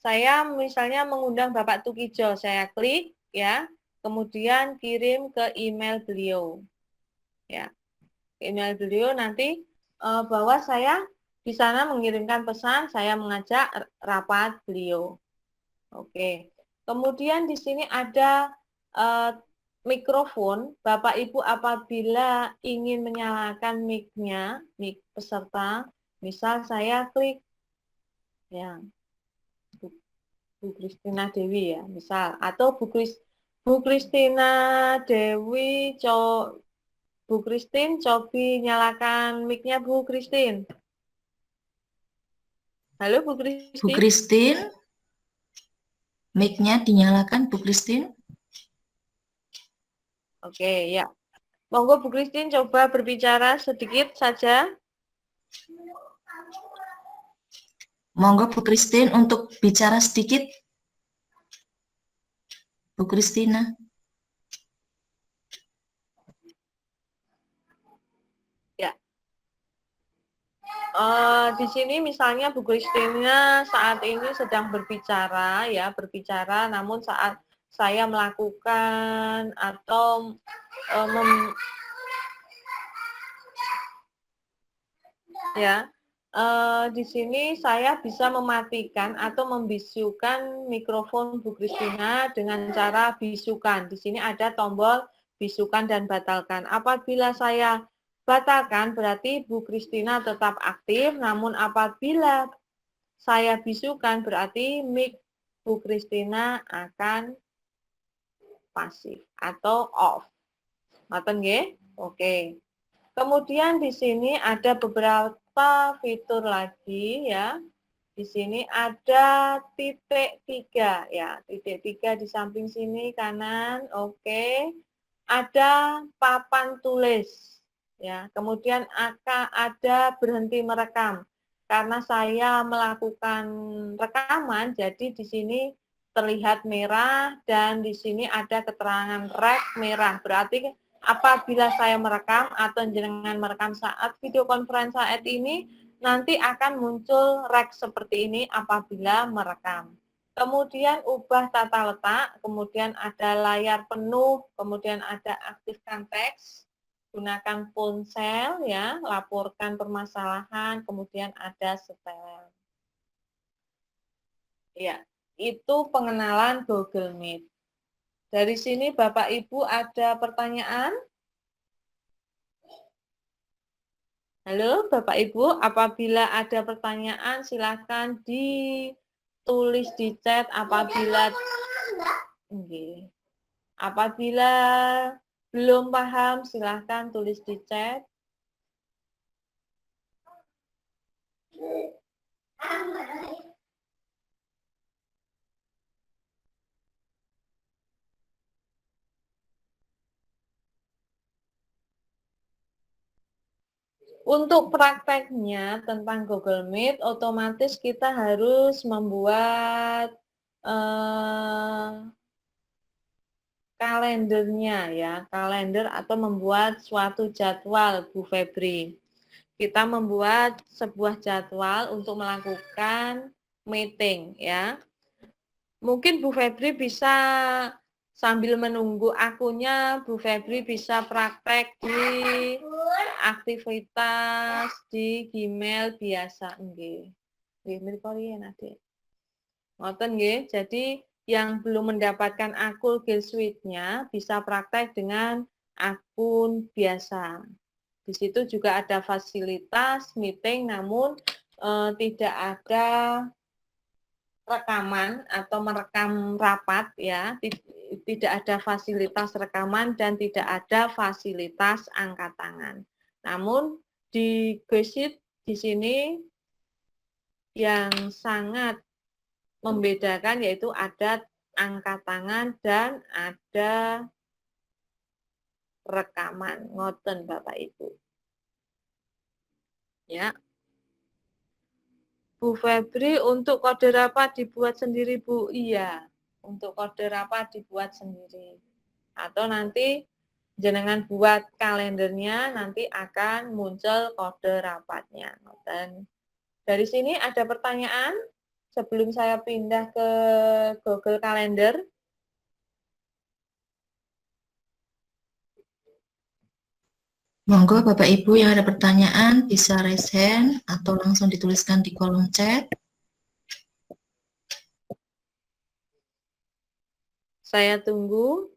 Saya misalnya mengundang Bapak Tukijo, saya klik, ya, kemudian kirim ke email beliau, ya. Email beliau nanti bahwa saya di sana mengirimkan pesan, saya mengajak rapat beliau. Oke. Kemudian di sini ada mikrofon. Bapak Ibu apabila ingin menyalakan mic-nya, mic peserta, misal saya klik ya Bu Kristina Dewi ya, misal, atau Bu Kristina Dewi, Bu Kristin, cobi nyalakan mic-nya Bu Kristin. Halo Bu Kristin. Bu Kristin, mic-nya dinyalakan Bu Kristin. Oke, ya. Monggo Bu Kristin coba berbicara sedikit saja. Monggo Bu Kristin untuk bicara sedikit. Bu Kristina. Ya. Di sini misalnya Bu Kristina saat ini sedang berbicara, ya, namun saat saya melakukan atau di sini saya bisa mematikan atau membisukan mikrofon Bu Kristina dengan cara bisukan. Di sini ada tombol bisukan dan batalkan. Apabila saya batalkan berarti Bu Kristina tetap aktif, namun apabila saya bisukan berarti mic Bu Kristina akan pasif atau off. Ngoten nggih? Oke. Kemudian di sini ada beberapa fitur lagi ya. Di sini ada titik 3 ya, titik 3 di samping sini kanan, oke. Ada papan tulis ya. Kemudian ada berhenti merekam. Karena saya melakukan rekaman, jadi di sini terlihat merah dan di sini ada keterangan rek merah. Berarti apabila saya merekam atau jenengan merekam saat video conference saat ini, nanti akan muncul rek seperti ini apabila merekam. Kemudian ubah tata letak, kemudian ada layar penuh, kemudian ada aktifkan teks, gunakan ponsel ya, laporkan permasalahan, kemudian ada setel. Ya, itu pengenalan Google Meet. Dari sini Bapak Ibu ada pertanyaan? Halo Bapak Ibu, apabila ada pertanyaan silakan ditulis di chat apabila belum paham silakan tulis di chat. Untuk prakteknya tentang Google Meet, otomatis kita harus membuat kalendernya ya, kalender atau membuat suatu jadwal Bu Febri. Kita membuat sebuah jadwal untuk melakukan meeting ya. Mungkin Bu Febri bisa sambil menunggu akunnya, Bu Febri bisa praktek di aktivitas di Gmail biasa nggih. Nggih mriku riyen Adik. Ngoten nggih. Jadi yang belum mendapatkan akun G Suite-nya bisa praktek dengan akun biasa. Di situ juga ada fasilitas meeting, namun tidak ada rekaman atau merekam rapat ya, tidak ada fasilitas rekaman dan tidak ada fasilitas angkat tangan. Namun di G-Sheet di sini yang sangat membedakan yaitu ada angkat tangan dan ada rekaman. Ngoten Bapak Ibu. Ya. Bu Febri, untuk kode rapat dibuat sendiri, Bu? Iya, untuk kode rapat dibuat sendiri. Atau nanti jenengan buat kalendernya, nanti akan muncul kode rapatnya. Dan dari sini ada pertanyaan sebelum saya pindah ke Google Calendar. Monggo Bapak Ibu yang ada pertanyaan bisa raise hand atau langsung dituliskan di kolom chat. Saya tunggu.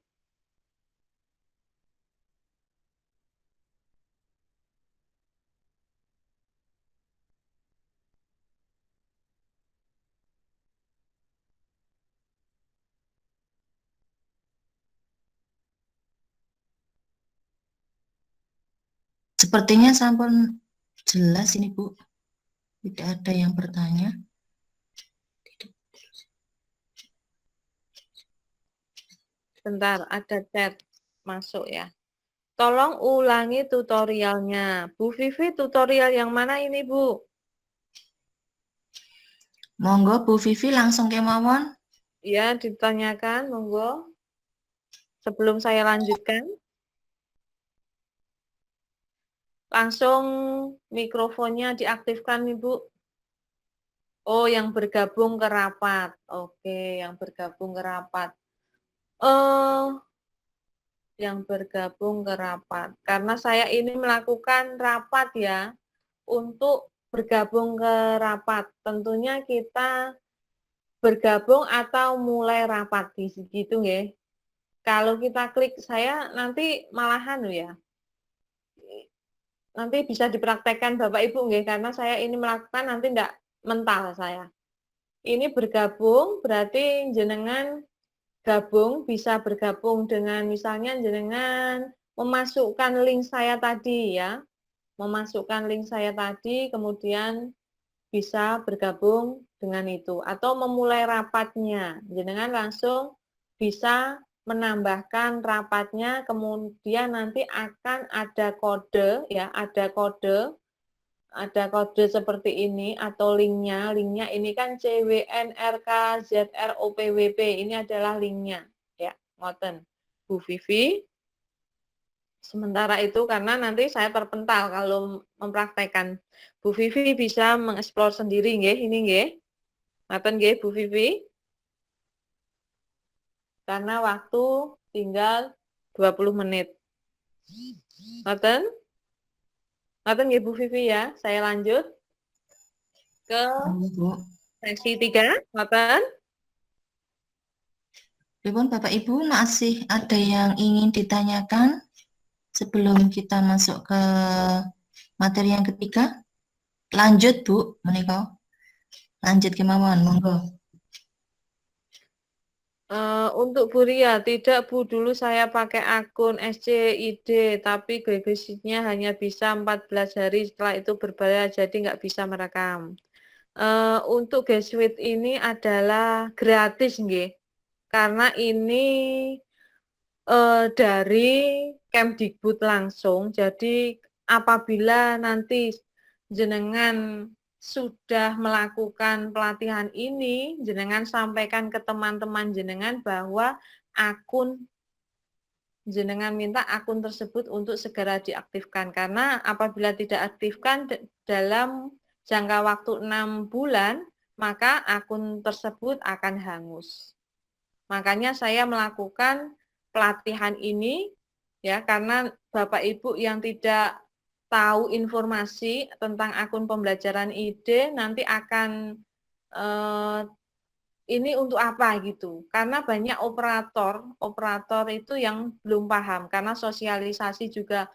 Sepertinya sampun jelas ini Bu. Tidak ada yang bertanya. Bentar, ada chat masuk ya. Tolong ulangi tutorialnya. Bu Vivi, tutorial yang mana ini, Bu? Monggo Bu Vivi langsung kemawon. Ya, ditanyakan, monggo. Sebelum saya lanjutkan. Langsung mikrofonnya diaktifkan, Ibu. Oh, yang bergabung ke rapat. Oke, yang bergabung ke rapat. Yang bergabung ke rapat. Karena saya ini melakukan rapat ya, untuk bergabung ke rapat. Tentunya kita bergabung atau mulai rapat gitu nggih. Kalau kita klik saya nanti malahan ya. Nanti bisa dipraktekkan Bapak Ibu nggih, karena saya ini melakukan nanti enggak mental saya. Ini bergabung berarti jenengan gabung, bisa bergabung dengan misalnya jenengan memasukkan link saya tadi ya. Memasukkan link saya tadi kemudian bisa bergabung dengan itu atau memulai rapatnya. Jenengan langsung bisa menambahkan rapatnya, kemudian nanti akan ada kode ya, ada kode seperti ini atau linknya ini kan CWNRKZROPWP, ini adalah linknya ya, ngoten Bu Vivi. Sementara itu karena nanti saya terpental kalau mempraktekkan. Bu Vivi bisa mengeksplor sendiri nggih, ini nggih. Ngoten nggih Bu Vivi. Karena waktu tinggal 20 menit. Ngoten? Ngoten nggih Bu Vivi ya. Saya lanjut ke sesi 3, ngoten? Pripun Bapak Ibu, masih ada yang ingin ditanyakan sebelum kita masuk ke materi yang ketiga? Lanjut Bu, menika. Lanjut kemawon, monggo. Untuk Bu Ria, tidak Bu, dulu saya pakai akun SCID, tapi G-Sheet-nya hanya bisa 14 hari, setelah itu berbayar, jadi nggak bisa merekam. Untuk G-Suite ini adalah gratis nggih, karena ini dari Kemdikbud langsung, jadi apabila nanti jenengan sudah melakukan pelatihan ini, jenengan sampaikan ke teman-teman jenengan bahwa akun jenengan minta akun tersebut untuk segera diaktifkan. Karena apabila tidak aktifkan dalam jangka waktu 6 bulan, maka akun tersebut akan hangus. Makanya saya melakukan pelatihan ini ya, karena Bapak Ibu yang tidak tahu informasi tentang akun pembelajaran ID nanti akan ini untuk apa gitu. Karena banyak operator itu yang belum paham karena sosialisasi juga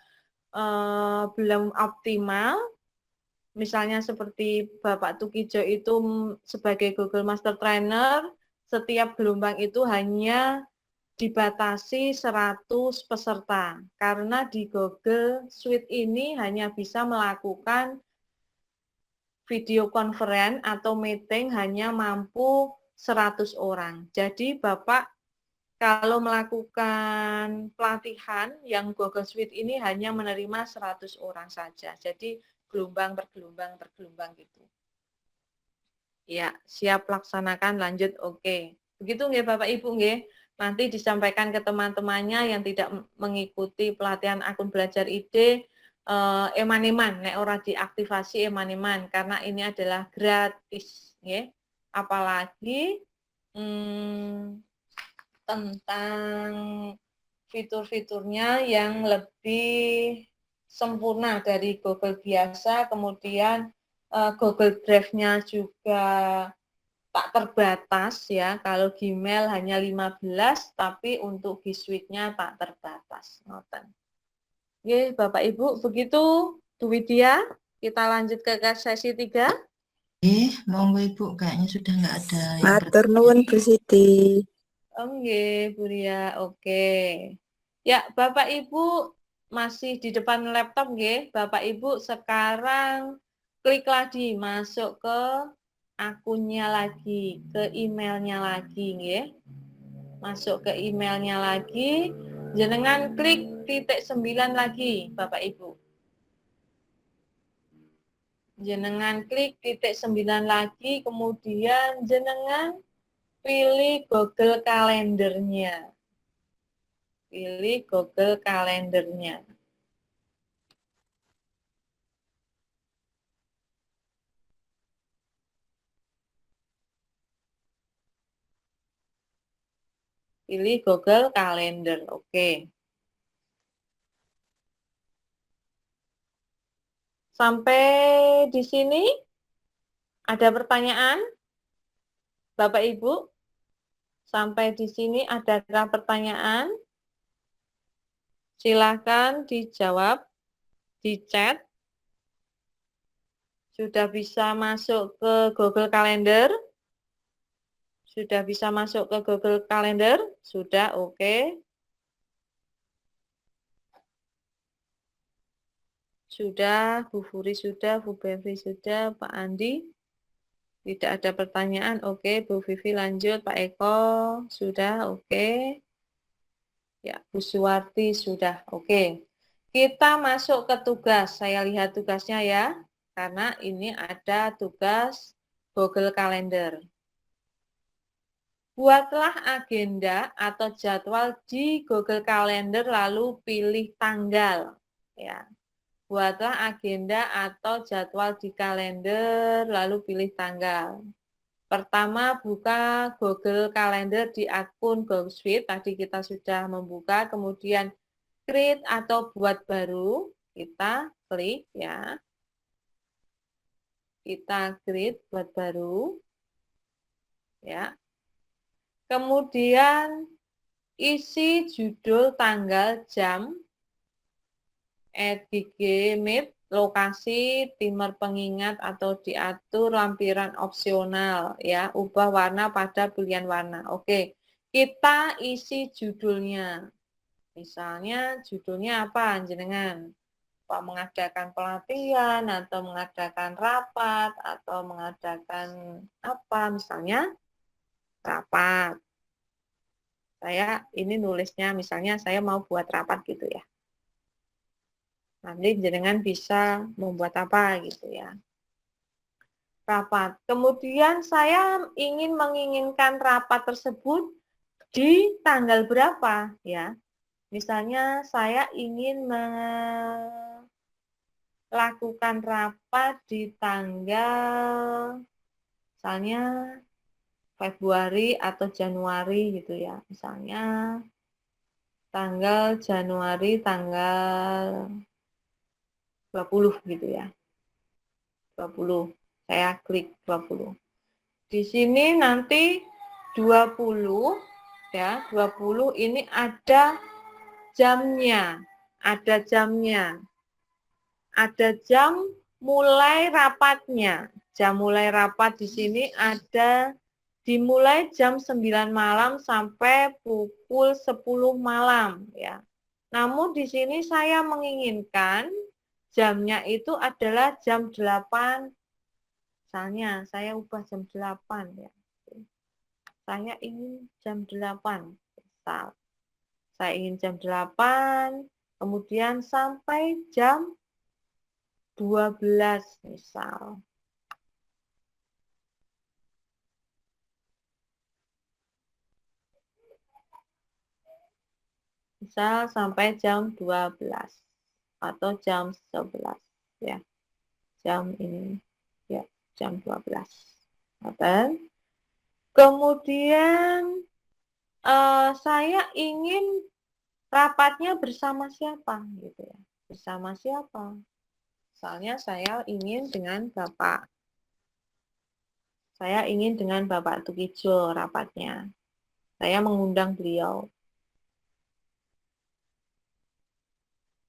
belum optimal. Misalnya seperti Bapak Tukijo itu sebagai Google Master Trainer, setiap gelombang itu hanya dibatasi 100 peserta. Karena di Google Suite ini hanya bisa melakukan video conference atau meeting hanya mampu 100 orang. Jadi Bapak kalau melakukan pelatihan yang Google Suite ini hanya menerima 100 orang saja. Jadi gelombang per gelombang gitu. Ya, siap laksanakan, lanjut, oke. Begitu nggih Bapak Ibu nggih. Nanti disampaikan ke teman-temannya yang tidak mengikuti pelatihan akun belajar ID, eman-eman, nek ora diaktifasi eman-eman, karena ini adalah gratis, nggih. Apalagi tentang fitur-fiturnya yang lebih sempurna dari Google biasa, kemudian Google Drive-nya juga tak terbatas ya, kalau Gmail hanya 15, tapi untuk G Suite-nya tak terbatas. Ngoten. Oke, Bapak Ibu, begitu Bu Widya, kita lanjut ke sesi 3. Monggo Ibu, kayaknya sudah nggak ada yang Matur nuwun Bu Siti. Oke, Bu Ria, oke. Ya, Bapak Ibu masih di depan laptop nggih. Bapak Ibu sekarang klik lagi masuk ke akunnya lagi, ke emailnya lagi nggih. Masuk ke emailnya lagi, jenengan klik titik 9 lagi, Bapak Ibu. Jenengan klik titik 9 lagi, kemudian jenengan pilih Google Kalendernya. Pilih Google Kalendernya. Pilih Google Calendar, oke. Sampai di sini ada pertanyaan? Bapak Ibu? Sampai di sini adakah pertanyaan? Silakan dijawab di chat. Sudah bisa masuk ke Google Calendar? Sudah bisa masuk ke Google Calendar? Sudah, oke. Sudah, Bu Furi sudah, Bu Bevi sudah, Pak Andi. Tidak ada pertanyaan, oke. Bu Vivi lanjut, Pak Eko sudah, oke. Ya, Bu Suwarti sudah, oke. Kita masuk ke tugas, saya lihat tugasnya ya, karena ini ada tugas Google Calendar. Buatlah agenda atau jadwal di Google Calendar lalu pilih tanggal. Ya. Buatlah agenda atau jadwal di kalender lalu pilih tanggal. Pertama, buka Google Calendar di akun Google Suite. Tadi kita sudah membuka, kemudian create atau buat baru. Kita klik ya. Kita create buat baru. Ya. Kemudian isi judul, tanggal, jam, Meet, lokasi, timer pengingat atau diatur lampiran opsional ya, ubah warna pada pilihan warna. Oke, kita isi judulnya. Misalnya judulnya apa jenengan? Pak mengadakan pelatihan atau mengadakan rapat atau mengadakan apa misalnya rapat. Saya ini nulisnya misalnya saya mau buat rapat gitu ya. Nanti jenengan bisa membuat apa gitu ya. Rapat. Kemudian saya menginginkan rapat tersebut di tanggal berapa ya. Misalnya saya ingin melakukan rapat di tanggal misalnya Februari atau Januari gitu ya. Misalnya tanggal Januari tanggal 20 gitu ya. 20. Saya klik 20. Di sini nanti 20 ya, 20 ini ada jamnya. Ada jamnya. Ada jam mulai rapatnya. Jam mulai rapat di sini ada dimulai jam 9 malam sampai pukul 10 malam ya. Namun di sini saya menginginkan jamnya itu adalah jam 8. Misalnya saya ubah jam 8 ya. Saya ingin jam 8. Misal. Saya ingin jam 8, kemudian sampai jam 12 misal. Misal sampai jam 12 atau jam 11 ya. Jam ini ya, jam 12. Dan kemudian saya ingin rapatnya bersama siapa gitu ya. Bersama siapa? Misalnya saya ingin dengan Bapak. Saya ingin dengan Bapak Tukijo rapatnya. Saya mengundang beliau.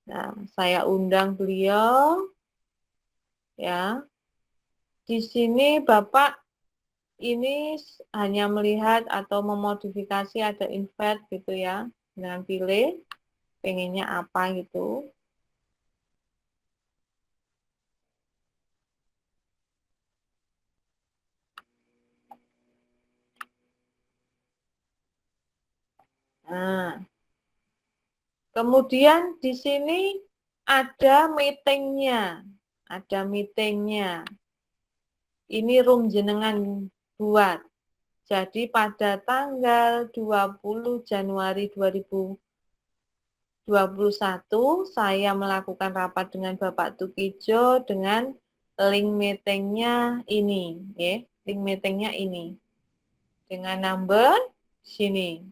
Nah, saya undang beliau. Ya. Di sini Bapak ini hanya melihat atau memodifikasi ada invite gitu ya. Dengan pilih pengennya apa gitu. Nah, kemudian di sini ada meetingnya. Ada meetingnya. Ini room jenengan buat. Jadi pada tanggal 20 Januari 2021 saya melakukan rapat dengan Bapak Tukijo dengan link meetingnya ini, ya. Link meetingnya ini. Dengan number sini.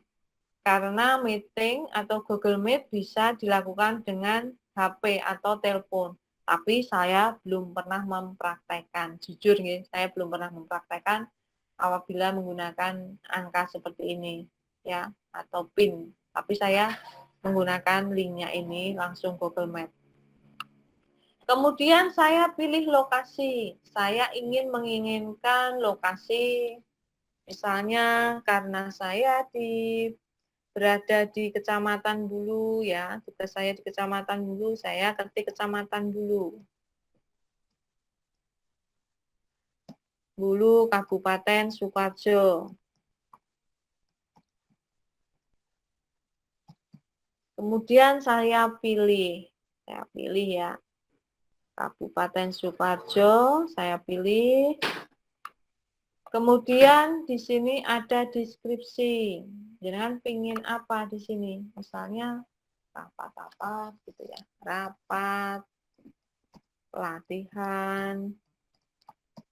Karena meeting atau Google Meet bisa dilakukan dengan HP atau telepon. Tapi saya belum pernah mempraktekkan. Jujur ya, saya belum pernah mempraktekkan apabila menggunakan angka seperti ini ya atau PIN. Tapi saya menggunakan linknya ini langsung Google Meet. Kemudian saya pilih lokasi. Saya menginginkan lokasi misalnya karena saya berada di Kecamatan Bulu ya, tugas saya di Kecamatan Bulu, saya ketik Kecamatan Bulu. Bulu, Kabupaten Sukoharjo. Kemudian saya pilih ya, Kabupaten Sukoharjo, saya pilih. Kemudian di sini ada deskripsi. Jangan pingin apa di sini? Misalnya rapat-rapat gitu ya. Rapat, pelatihan,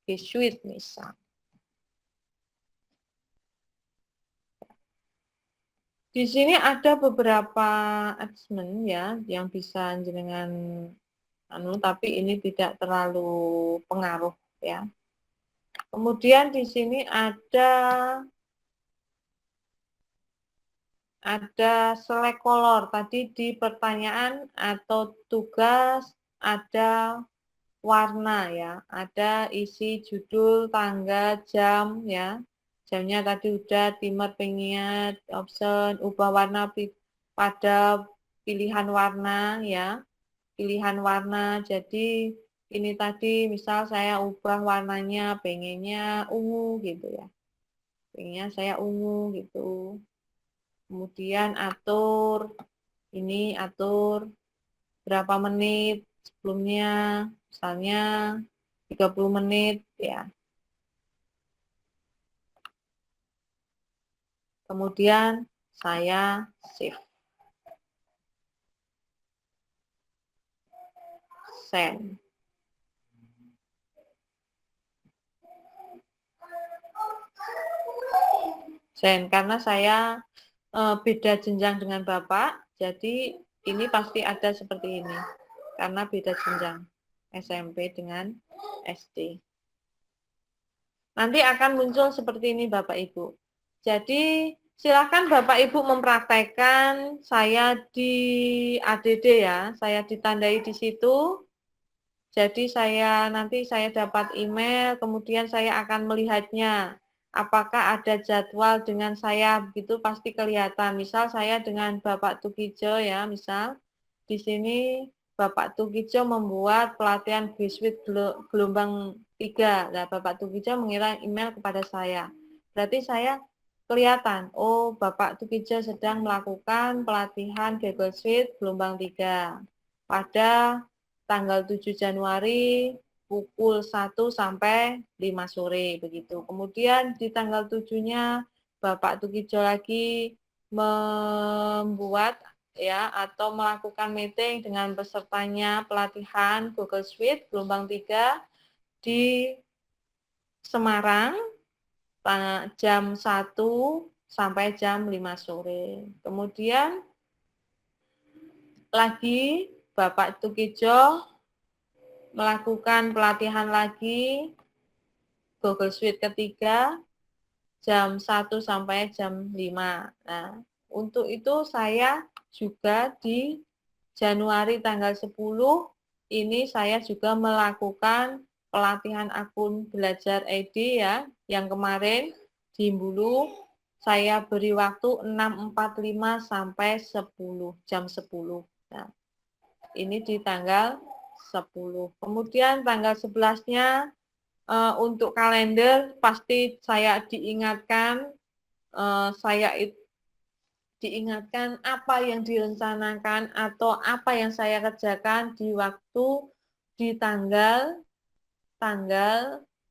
G-Suite misal. Di sini ada beberapa adjustment ya yang bisa jenengan tapi ini tidak terlalu pengaruh ya. Kemudian di sini ada select color. Tadi di pertanyaan atau tugas ada warna ya, ada isi judul, tanggal, jam ya. Jamnya tadi udah, timer, pengingat, option, ubah warna pada pilihan warna ya. Pilihan warna, jadi ini tadi misal saya ubah warnanya pengennya ungu gitu ya. Pengennya saya ungu gitu. Kemudian atur berapa menit sebelumnya, misalnya 30 menit ya. Kemudian saya save. Send. karena saya beda jenjang dengan Bapak, jadi ini pasti ada seperti ini, karena beda jenjang SMP dengan SD. Nanti akan muncul seperti ini Bapak Ibu. Jadi silakan Bapak Ibu mempraktekkan, saya di ADD ya, saya ditandai di situ. Jadi nanti saya dapat email, kemudian saya akan melihatnya. Apakah ada jadwal dengan saya, begitu pasti kelihatan. Misal saya dengan Bapak Tukijo ya, misal di sini Bapak Tukijo membuat pelatihan G-Suite gelombang 3. Nah, Bapak Tukijo mengirim email kepada saya. Berarti saya kelihatan, oh Bapak Tukijo sedang melakukan pelatihan Google Suite gelombang 3 pada tanggal 7 Januari pukul 1 sampai 5 sore begitu. Kemudian di tanggal 7-nya Bapak Tukijo lagi membuat ya atau melakukan meeting dengan pesertanya pelatihan Google Suite gelombang 3 di Semarang jam 1 sampai jam 5 sore. Kemudian lagi Bapak Tukijo melakukan pelatihan lagi Google Suite ketiga jam 1 sampai jam 5. Nah, untuk itu saya juga di Januari tanggal 10 ini saya juga melakukan pelatihan akun belajar ID ya, yang kemarin di Bulu saya beri waktu 6.45 sampai 10 jam 10. Nah, ini di tanggal 10. Kemudian tanggal 11-nya untuk kalender pasti saya diingatkan diingatkan apa yang direncanakan atau apa yang saya kerjakan di waktu di tanggal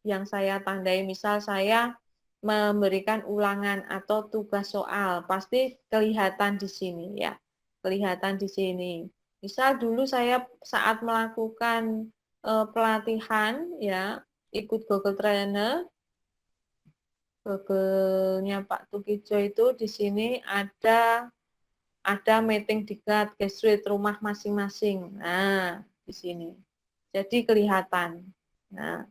yang saya tandai. Misal saya memberikan ulangan atau tugas soal, pasti kelihatan di sini ya. Kelihatan di sini. Misal dulu saya saat melakukan pelatihan ya, ikut Google Trainer, Google-nya Pak Tukijo itu di sini ada meeting di G-Suite rumah masing-masing. Nah, di sini. Jadi kelihatan. Nah,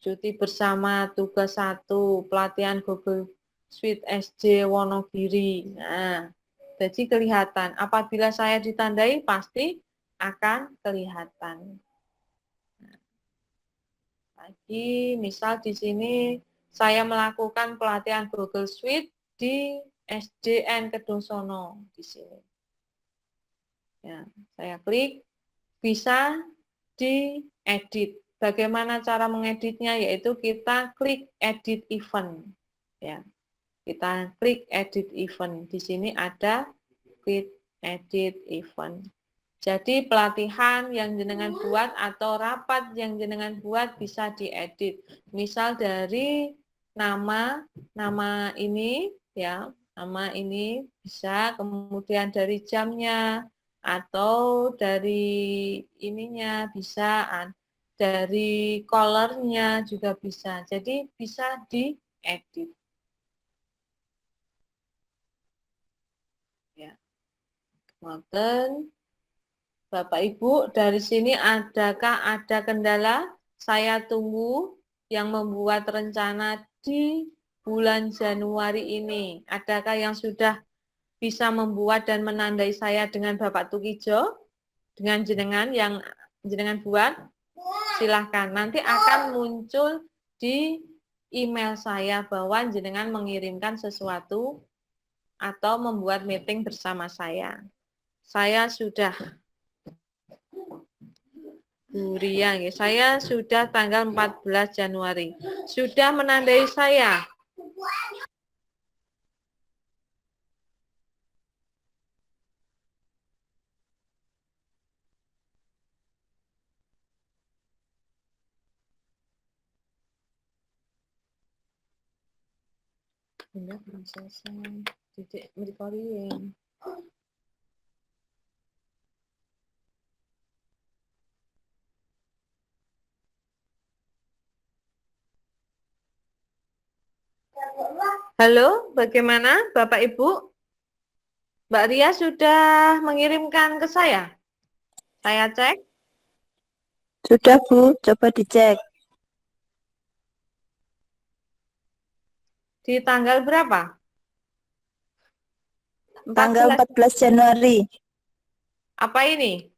cuti bersama tugas 1, pelatihan Google Suite SJ Wonogiri. Nah, jadi kelihatan. Apabila saya ditandai, pasti akan kelihatan. Nah, lagi, misal di sini saya melakukan pelatihan Google Suite di SDN Kedungsono di sini. Ya, saya klik, bisa diedit. Bagaimana cara mengeditnya? Yaitu kita klik edit event. Ya, kita klik edit event. Di sini ada klik edit event. Jadi pelatihan yang jenengan buat atau rapat yang jenengan buat bisa diedit. Misal dari nama ini ya, nama ini bisa, kemudian dari jamnya atau dari ininya bisa, dari colornya juga bisa. Jadi bisa diedit. Ya. Ngoten. Bapak Ibu, dari sini adakah ada kendala? Saya tunggu yang membuat rencana di bulan Januari ini. Adakah yang sudah bisa membuat dan menandai saya dengan Bapak Tukijo? Dengan jenengan yang jenengan buat? Silahkan. Nanti akan muncul di email saya bahwa jenengan mengirimkan sesuatu atau membuat meeting bersama saya. Saya sudah Bu Ria, saya sudah tanggal 14 Januari. Sudah menandai saya. Bunda belum selesai. Titik recording. Halo, bagaimana Bapak Ibu? Mbak Ria sudah mengirimkan ke saya? Saya cek. Sudah Bu, coba dicek. Di tanggal berapa? Tanggal 14. 14 Januari. Apa ini?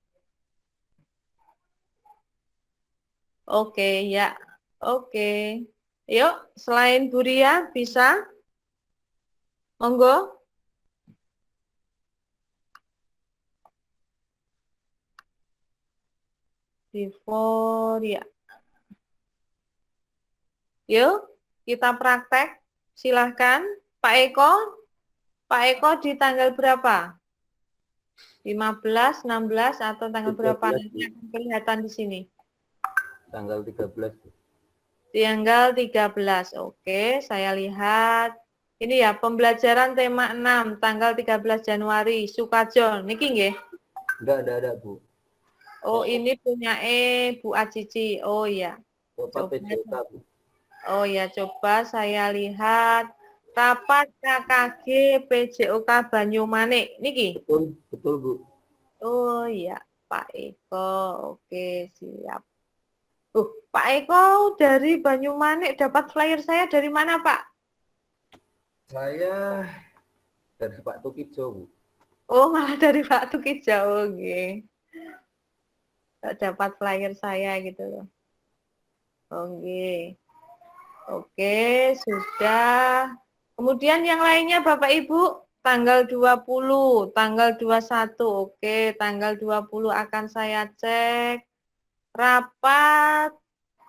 Oke, ya. Oke. Yuk, selain Bu Ria, bisa? Monggo. Diforia. Yuk, kita praktek. Silahkan. Pak Eko. Pak Eko di tanggal berapa? 15, 16, atau tanggal berapa? 13, Nanti akan kelihatan di sini. tanggal 13. Tanggal 13. Oke, saya lihat. Ini ya, pembelajaran tema 6, tanggal 13 Januari, Sukajo. Niki nggih? Enggak ada Bu. Oh, ini punya Bu Acici. Oh iya. Coba Coba. PJK Bu. Oh ya, coba saya lihat rapat KKG PJOK Banyumanik. Niki? Betul Bu. Oh iya, Pak Eko. Oke, siap. Pak Eko dari Banyumanik dapat flyer saya dari mana, Pak? Saya dari Pak Tukijo Bu. Oh, malah dari Pak Tukijo. Oke. Dapat flyer saya gitu loh. Oke. Oke, sudah. Kemudian yang lainnya Bapak Ibu, tanggal 20, tanggal 21. Oke, tanggal 20 akan saya cek rapat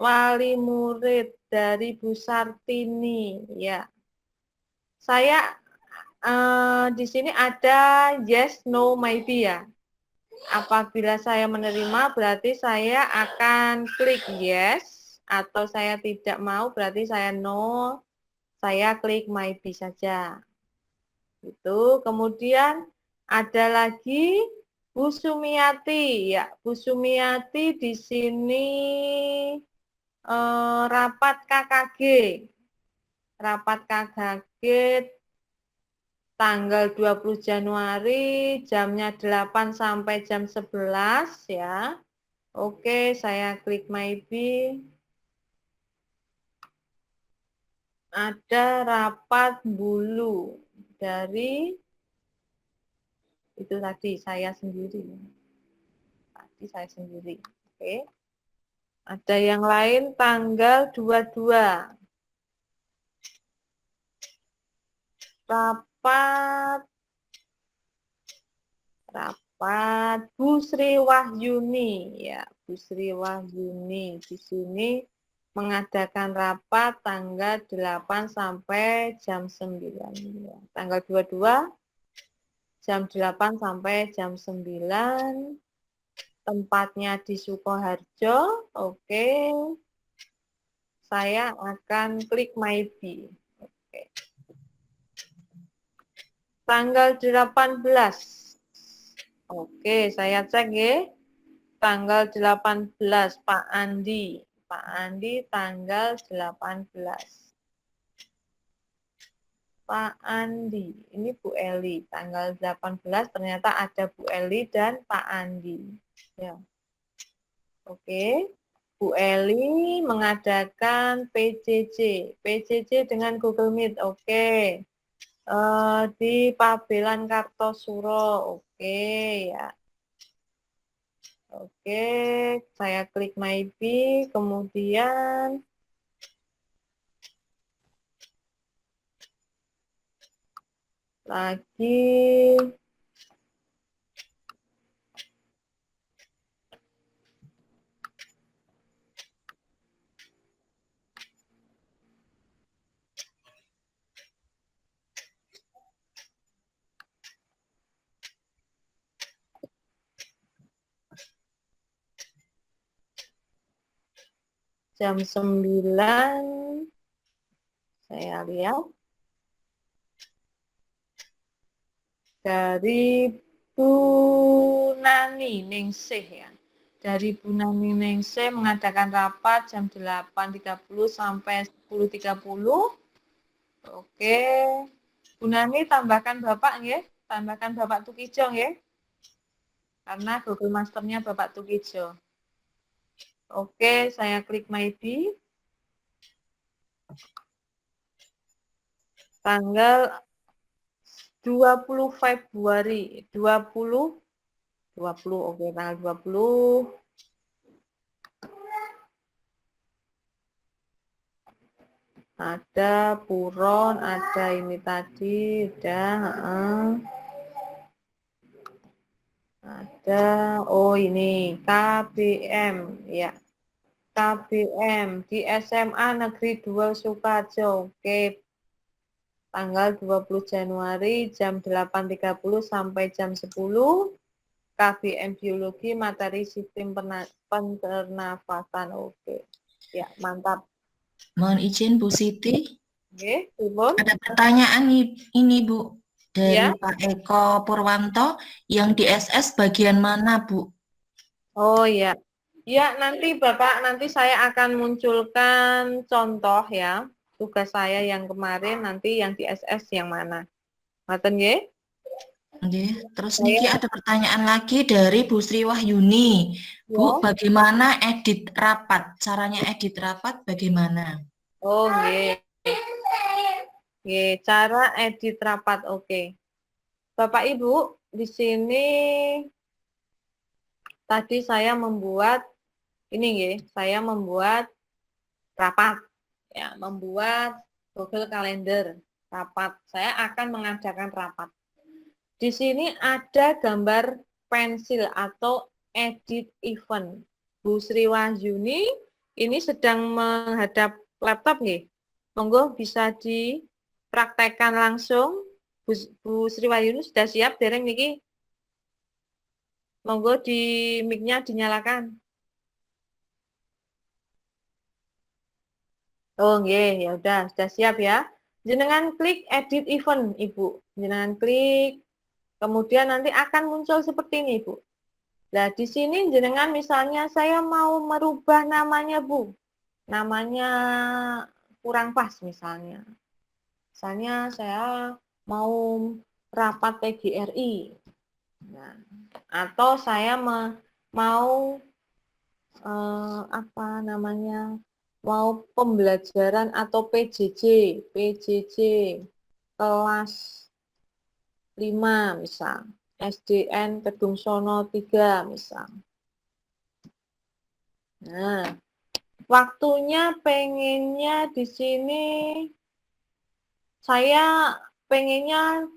wali murid dari Bu Sartini, ya. Saya di sini ada yes, no, maybe ya. Apabila saya menerima berarti saya akan klik yes, atau saya tidak mau berarti saya no, saya klik maybe saja. Itu. Kemudian ada lagi Bu Sumiati, ya Bu Sumiati di sini rapat KKG tanggal 20 Januari, jamnya 8 sampai jam 11 ya. Oke, saya klik maybe. Ada rapat bulu dari itu tadi saya sendiri. Oke. Ada yang lain tanggal 22. Rapat Bu Sri Wahyuni, ya Bu Sri Wahyuni di sini mengadakan rapat tanggal 8 sampai jam 9. Ya. Tanggal 22 jam 8 sampai jam 9. Tempatnya di Sukoharjo. Oke. Saya akan klik maybe. Oke. Tanggal 18. Oke, saya cek ya. Tanggal 18 Pak Andi. Pak Andi tanggal 18. Pak Andi. Ini Bu Eli. Tanggal 18 ternyata ada Bu Eli dan Pak Andi. Ya. Oke. Bu Eli mengadakan PJJ. PJJ dengan Google Meet. Oke. Di Pabelan Kartosuro. Oke ya. Oke, saya klik maybe, kemudian lagi jam 9, saya lihat dari Bu Nani Ningsih ya. Dari Bu Nani Ningsih mengadakan rapat jam 8.30 sampai 10.30 Oke. Bu Nani tambahkan Bapak nggih, tambahkan Bapak Tukijo nggih. Karena Google Masternya Bapak Tukijo. Oke, saya klik Maybe. Tanggal 20 Februari 20 oke, tanggal 20 ada Puron, ada ini tadi udah ada ini KBM ya, KBM di SMA Negeri 2 Sukajo. Oke, tanggal 20 Januari jam 8.30 sampai jam 10, KBM Biologi Materi Sistem Pernafasan. Oke, ya mantap. Mohon izin Bu Siti, Oke, Ibu. ada pertanyaan ini Bu dari Ya. Pak Eko Purwanto, yang di SS bagian mana Bu? Oh ya, ya nanti Bapak, nanti saya akan munculkan contoh ya, tugas saya yang kemarin, nanti yang di SS yang mana. Ngaten nggih? Oke, terus niki ada pertanyaan lagi dari Bu Sri Wahyuni. Bu, Ya. bagaimana edit rapat? Caranya edit rapat bagaimana? Oh nggih. Nggih, cara edit rapat. Oke. Bapak Ibu, di sini tadi saya membuat ini nggih, saya membuat rapat ya, membuat Google Calendar rapat. Saya akan mengadakan rapat. Di sini ada gambar pensil atau edit event. Bu Sri Wahyuni ini sedang menghadap laptop nih. Monggo bisa dipraktekkan langsung. Bu Sri Wahyuni sudah siap dereng niki? Monggo di mic-nya dinyalakan. Oh nggih, ya udah sudah siap ya. Jenengan klik edit event, Ibu. Jenengan klik, kemudian nanti akan muncul seperti ini, Bu. Nah, di sini jenengan misalnya saya mau merubah namanya, Bu. Namanya kurang pas misalnya. Misalnya saya mau rapat PGRI. Nah, atau saya mau apa namanya? Mau pembelajaran atau PJJ kelas 5 misal, SDN Kedung Sono 3 misal. Nah, waktunya pengennya di sini saya pengennya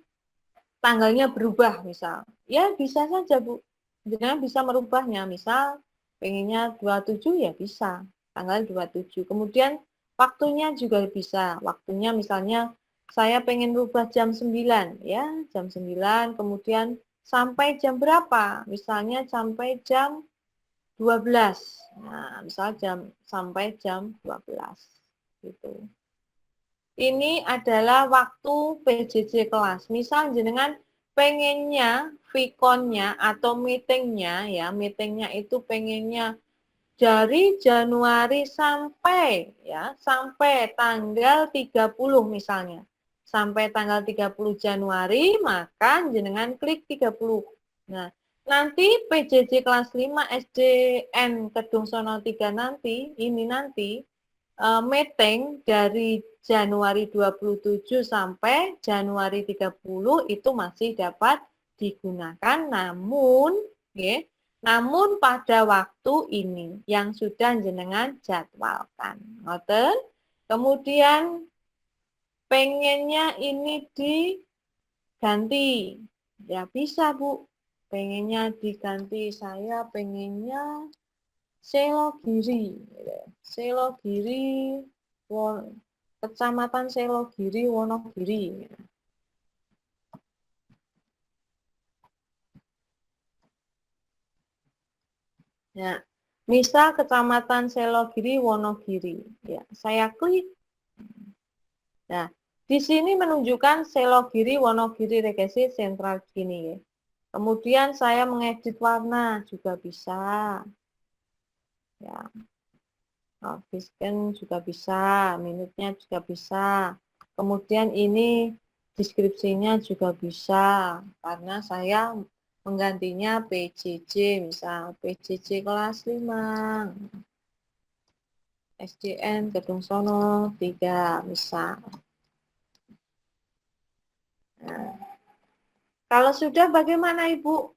tanggalnya berubah misal. Ya bisa saja Bu. Jangan bisa merubahnya. Misal pengennya 27 ya bisa. Tanggal 27. Kemudian waktunya juga bisa. Waktunya misalnya saya pengen rubah jam 9 ya, jam 9 kemudian sampai jam berapa? Misalnya sampai jam 12. Nah, misal sampai jam 12 gitu. Ini adalah waktu PJJ kelas. Misal jenengan pengennya Vkonnya atau meetingnya ya, meetingnya itu pengennya dari Januari sampai tanggal 30 misalnya. Sampai tanggal 30 Januari, maka jenengan klik 30. Nah, nanti PJJ kelas 5 SDN Kedung Sono 3 nanti meeting dari Januari 27 sampai Januari 30 itu masih dapat digunakan, namun pada waktu ini yang sudah jenengan jadwalkan. Ngoten. Kemudian pengennya ini diganti. Ya bisa Bu. Pengennya diganti, saya pengennya Selogiri. Selogiri, Kecamatan Selogiri, Wonogiri. Ya, misal Kecamatan Selogiri, Wonogiri. Ya, saya klik. Nah, di sini menunjukkan Selogiri, Wonogiri, Rekesi, Sentral gini ya. Kemudian saya mengedit warna juga bisa. Ya. Habiskan juga bisa, minutnya juga bisa. Kemudian ini deskripsinya juga bisa, karena saya menggantinya PJJ, misal PJJ kelas 5, SDN Gedung Sono 3, misal. Nah, kalau sudah bagaimana Ibu?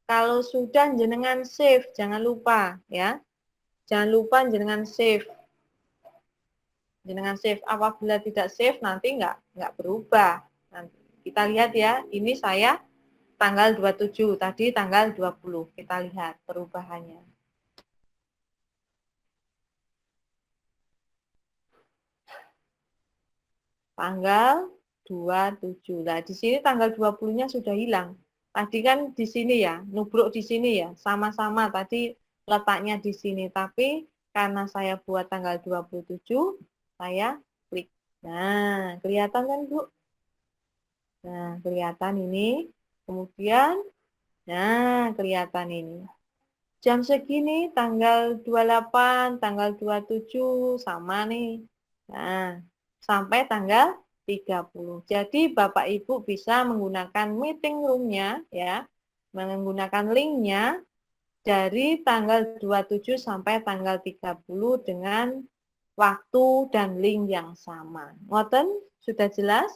Kalau sudah jenengan save, jangan lupa ya. Jangan lupa jenengan save. Jenengan save. Apabila tidak save nanti nggak berubah. Nanti kita lihat ya, ini saya tanggal 27, tadi tanggal 20. Kita lihat perubahannya. Tanggal 27. Nah, di sini tanggal 20-nya sudah hilang. Tadi kan di sini ya, nubruk di sini ya, sama-sama tadi letaknya di sini. Tapi karena saya buat tanggal 27, saya klik. Nah, kelihatan kan Bu? Nah, kelihatan ini. Kemudian, nah kelihatan ini. Jam segini, tanggal 28, tanggal 27, sama nih. Nah, sampai tanggal 30. Jadi Bapak Ibu bisa menggunakan meeting room-nya ya, menggunakan link-nya dari tanggal 27 sampai tanggal 30 dengan waktu dan link yang sama. Ngoten sudah jelas?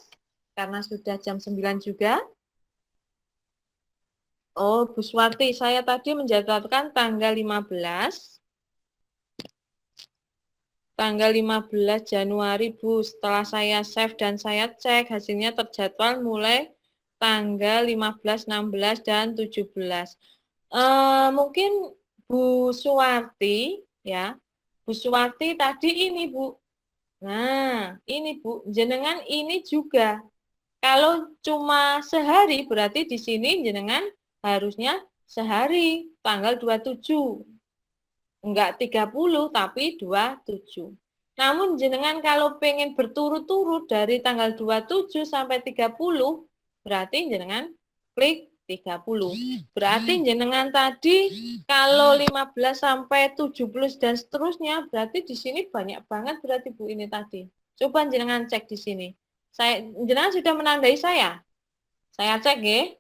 Karena sudah jam 9 juga. Oh, Bu Swati, saya tadi menjadwalkan tanggal 15. Tanggal 15 Januari, Bu. Setelah saya save dan saya cek, hasilnya terjadwal mulai tanggal 15, 16, dan 17. Mungkin Bu Suwarti, ya. Bu Suwarti tadi ini, Bu. Nah, ini, Bu. Jenengan ini juga. Kalau cuma sehari, berarti di sini jenengan harusnya sehari, tanggal 27. Enggak 30 tapi 27. Namun jenengan kalau pengen berturut-turut dari tanggal 27 sampai 30, berarti jenengan klik 30. Berarti jenengan tadi kalau 15 sampai 17 dan seterusnya, berarti di sini banyak banget berarti Bu ini tadi. Coba jenengan cek di sini. Jenengan sudah menandai saya. Saya cek ya.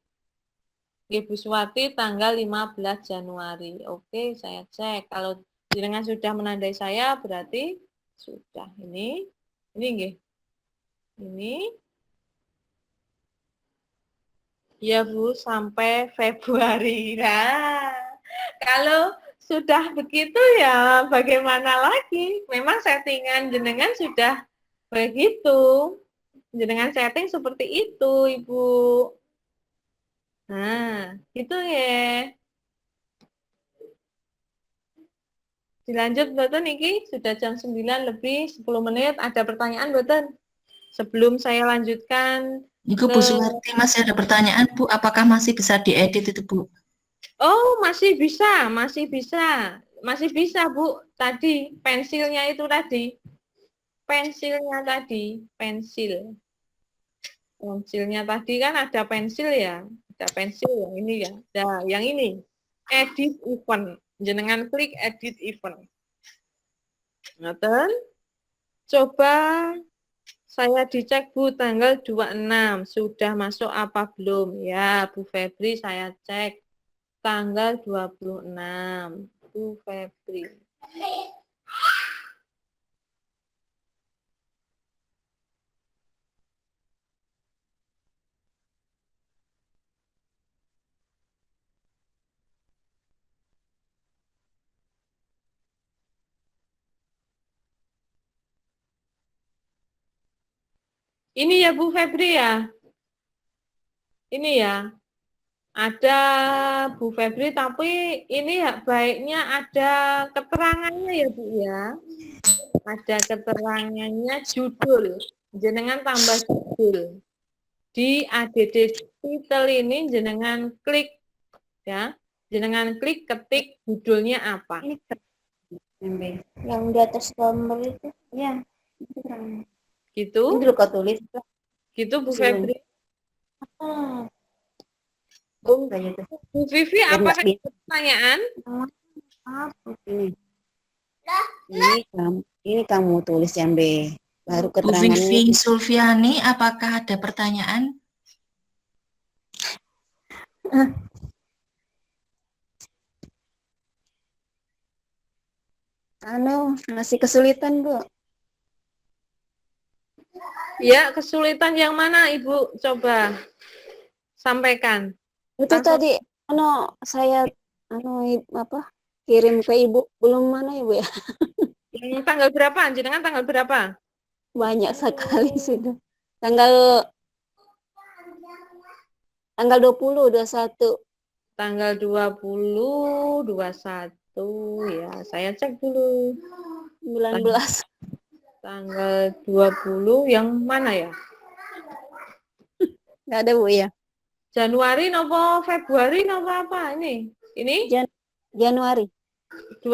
Ibu Swati tanggal 15 Januari. Oke, saya cek. Kalau jenengan sudah menandai saya, berarti sudah. Ini nggih. Ini. Ya, Bu, sampai Februari. Nah, kalau sudah begitu ya bagaimana lagi? Memang settingan jenengan sudah begitu. Jenengan setting seperti itu, Ibu. Nah, gitu ya. Dilanjut, Mboten, iki sudah jam 9 lebih 10 menit. Ada pertanyaan, Mboten? Sebelum saya lanjutkan. Ibu Bu Suwarti, masih ada pertanyaan, Bu. Apakah masih bisa diedit itu, Bu? Oh, masih bisa, masih bisa. Masih bisa, Bu. Tadi, pensilnya itu tadi. Pensilnya tadi, pensil. Pensilnya tadi kan ada pensil ya. Ada pensil yang ini ya. Nah, yang ini. Edit event. Jenengan klik edit event. Ngoten. Coba saya dicek Bu tanggal 26. Sudah masuk apa belum? Ya, Bu Febri saya cek. Tanggal 26. Bu Febri. Ini ya Bu Febri ya. Ini ya. Ada Bu Febri, tapi ini ya baiknya ada keterangannya ya Bu ya. Ada keterangannya judul. Jenengan tambah judul. Di ADD titel ini jenengan klik ya. Jenengan klik ketik judulnya apa. Yang di atas gambar itu, ya. Gitu. Ini dulu kau tulis. Gitu Bu Febri. Ah, Bu kayak gitu. Vivi, apakah ada pertanyaan? Apa ini? Ini kamu tulis yang B. baru Bu keterangannya. Vivi Sulfiani, apakah ada pertanyaan? Masih kesulitan, Bu. Ya, kesulitan yang mana Ibu? Coba sampaikan. Itu Langsung. tadi saya kirim ke Ibu belum mana Ibu ya? Tanggal berapa? Jenengan tanggal berapa? Banyak sekali sih itu. Tanggal 20, 21. Tanggal 20, 21 ya. Saya cek dulu. 19. Tanggal 20 yang mana ya? Enggak ada Bu ya. Januari nopo Februari nopo apa ini? Ini Januari. 21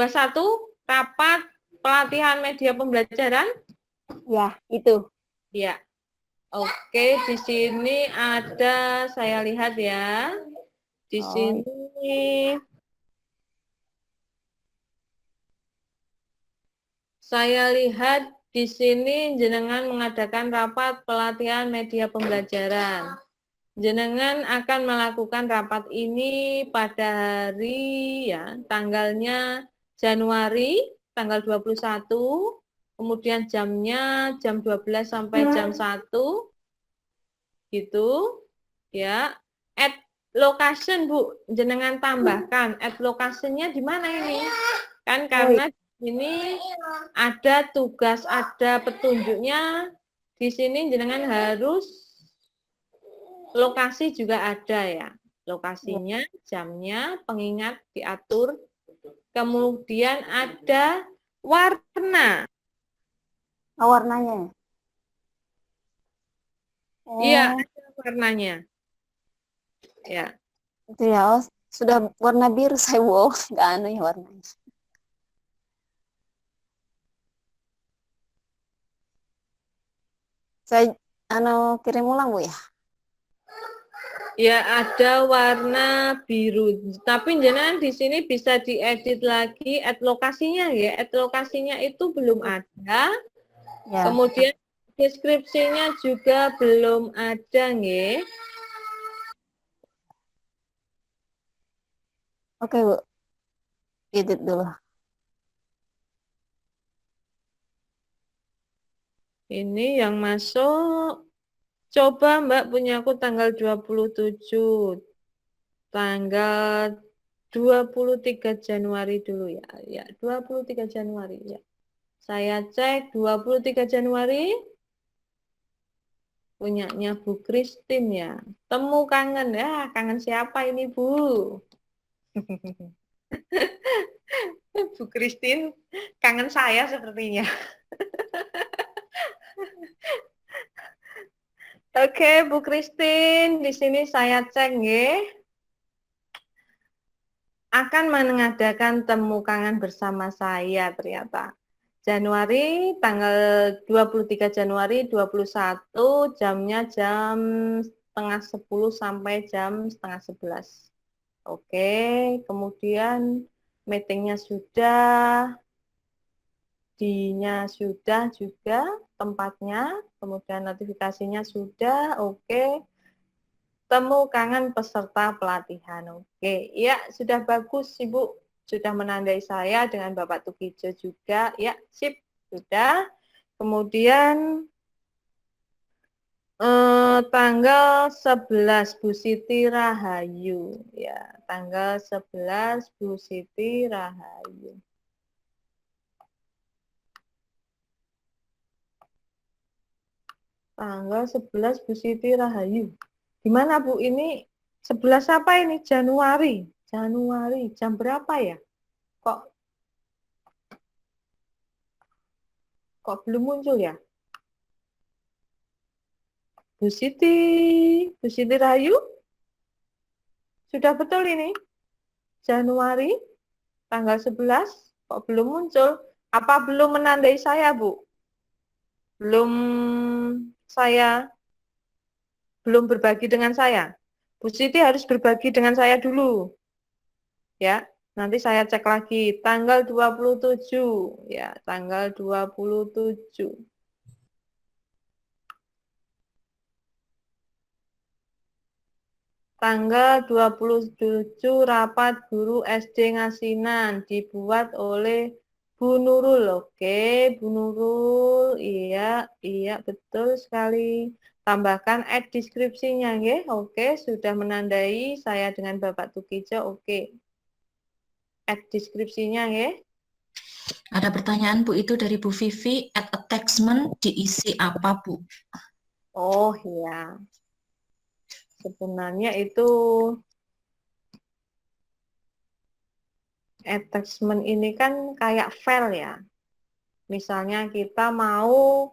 rapat pelatihan media pembelajaran? Ya, itu. Ya. Oke, di sini ada, saya lihat ya. Di sini saya lihat di sini jenengan mengadakan rapat pelatihan media pembelajaran. Jenengan akan melakukan rapat ini pada hari ya, tanggalnya Januari tanggal 21, kemudian jamnya jam 12 sampai jam 1 gitu ya. At location Bu, jenengan tambahkan at locationnya di mana ini? Kan karena ini ada tugas, ada petunjuknya. Di sini jenengan harus lokasi juga ada ya. Lokasinya, jamnya, pengingat diatur. Kemudian ada warna. Warnanya. Iya, ada warnanya. Ya. Itu ya. Sudah warna biru saya Bu. Enggak ya warnanya. Saya kirim ulang Bu ya. Ya, ada warna biru. Tapi jenengan di sini bisa diedit lagi at lokasinya ya. At lokasinya itu belum ada. Ya. Kemudian deskripsinya juga belum ada nggih. Oke Bu. Edit dulu. Ini yang masuk. Coba Mbak punya aku tanggal 27. Tanggal 23 Januari dulu ya. Ya, 23 Januari ya. Saya cek 23 Januari. Punyanya Bu Christine ya. Temu kangen ya. Kangen siapa ini Bu? Bu Christine kangen saya sepertinya. Oke, Bu Christine, di sini saya cek nggih. Akan mengadakan temu kangen bersama saya ternyata. Januari, tanggal 23 Januari 21, jamnya jam setengah 10 sampai jam setengah 11. Oke, kemudian meetingnya sudah, D-nya sudah juga, tempatnya, kemudian notifikasinya sudah, oke. Temu kangen peserta pelatihan, oke. Ya, sudah bagus Ibu, sudah menandai saya dengan Bapak Tukijo juga, ya, sip, sudah. Kemudian tanggal 11 Bu Siti Rahayu, ya, tanggal 11 Bu Siti Rahayu. Tanggal 11 Bu Siti Rahayu. Gimana Bu, ini 11 apa ini? Januari. Januari, jam berapa ya? Kok belum muncul ya? Bu Siti Rahayu? Sudah betul ini? Januari, tanggal 11, kok belum muncul? Apa belum menandai saya Bu? Belum berbagi dengan saya. Bu Siti harus berbagi dengan saya dulu. Ya, nanti saya cek lagi tanggal 27 ya, tanggal 27. Tanggal 27 rapat guru SD Ngasinan dibuat oleh Bu Nurul. Oke, Bu Nurul. Iya, iya betul sekali. Tambahkan add deskripsinya, nggih. Oke, sudah menandai saya dengan Bapak Tukijo. Oke. Add deskripsinya, nggih. Ada pertanyaan Bu, itu dari Bu Vivi, add attachment diisi apa Bu? Oh iya. Sebenarnya itu attachment ini kan kayak file ya. Misalnya kita mau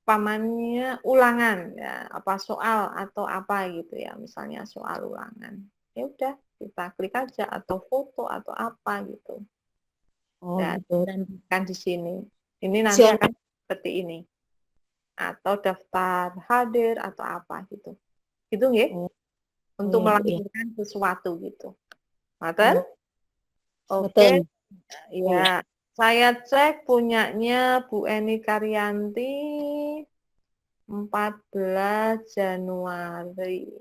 pamannya ulangan ya, apa soal atau apa gitu ya, misalnya soal ulangan. Ya udah, kita klik aja atau foto atau apa gitu. Oh Dan gitu. kan di sini. Ini nanti Sion. akan seperti ini. Atau daftar hadir atau apa gitu. Gitu nggih? Oh, Untuk iya, Bu, ya. melampirkan sesuatu gitu. Ngoten? Oh, Oke. betul. Ya, saya cek punyanya Bu Eni Karyanti 14 Januari.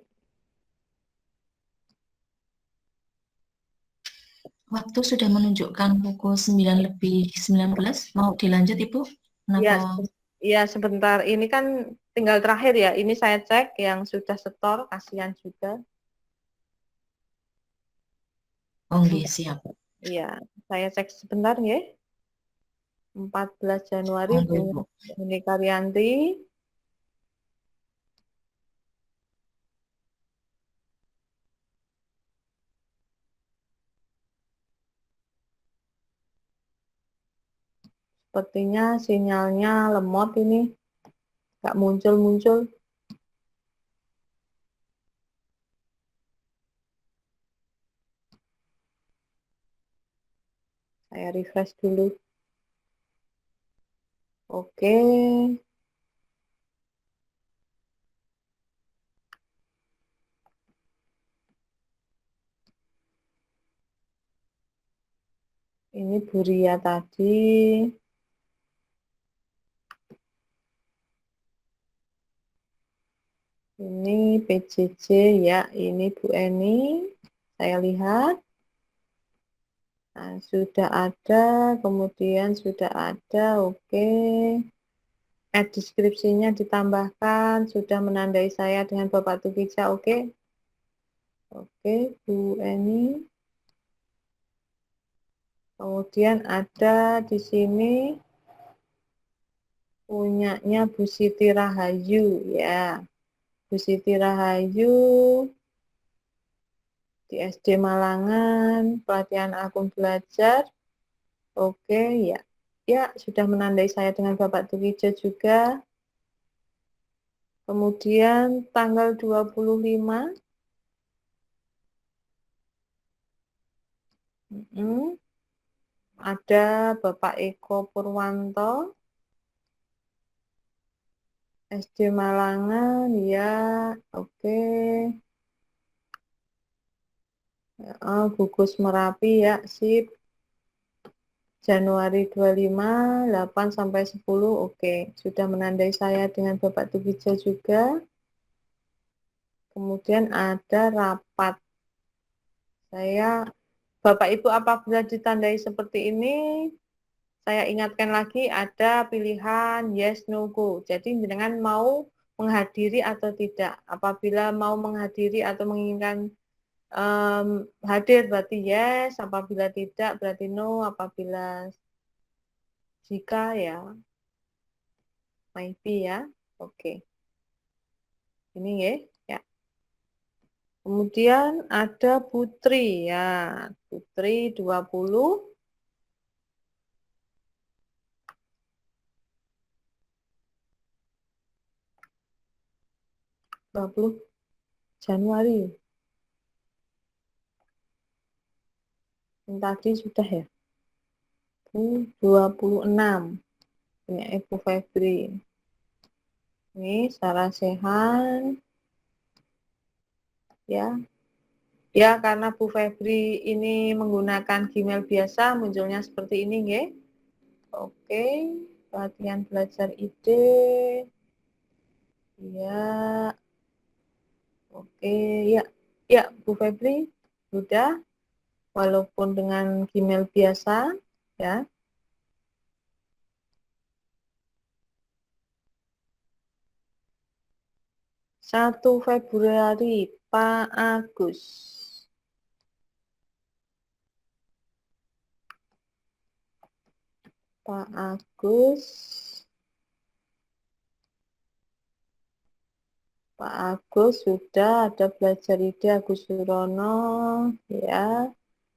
Waktu sudah menunjukkan pukul 9:19. Mau dilanjut Ibu? Ya, Kenapa? ya sebentar. Ini kan tinggal terakhir ya. Ini saya cek yang sudah setor, kasihan juga. Oh nggih, siap. Iya, saya cek sebentar ya. 14 Januari Monggo, punya Bu. Bu Eni Karyanti. Sepertinya sinyalnya lemot ini. Nggak muncul-muncul. Saya refresh dulu. Oke. Ini Bu Ria tadi. Ini PJJ ya, ini Bu Eni. Saya lihat. Nah, sudah ada, kemudian sudah ada, oke. Add deskripsinya ditambahkan, sudah menandai saya dengan Bapak Tukija, oke. Oke, Bu Eni. Kemudian ada di sini punyanya Bu Siti Rahayu ya. Bu Siti Rahayu di SD Malangan, pelatihan akun belajar. Oke, ya. Ya, sudah menandai saya dengan Bapak Tukijo juga. Kemudian tanggal 25. Ada Bapak Eko Purwanto. SD Malangan, ya. Oke. Oh, gugus Merapi ya, sip. Januari 25, 8 sampai 10, oke. Sudah menandai saya dengan Bapak Tukijo juga. Kemudian ada rapat. Bapak Ibu apabila ditandai seperti ini, saya ingatkan lagi ada pilihan yes, no, go. Jadi dengan mau menghadiri atau tidak. Apabila mau menghadiri atau menginginkan hadir berarti yes, apabila tidak berarti no, apabila jika ya maybe ya. Oke. Ini ya. Kemudian ada Putri ya. Putri 20 Januari. Yang tadi sudah ya. 26. Punya Ibu Febri. Ini Sarah Sehan. Ya. Ya, karena Bu Febri ini menggunakan Gmail biasa, munculnya seperti ini, nggih. Oke, pelatihan belajar ide. Ya. Oke, ya. Ya, Bu Febri, sudah. Walaupun dengan Gmail biasa, ya. Satu Februari, Pak Agus. Pak Agus. Pak Agus sudah ada belajar ide Agus Surono, ya.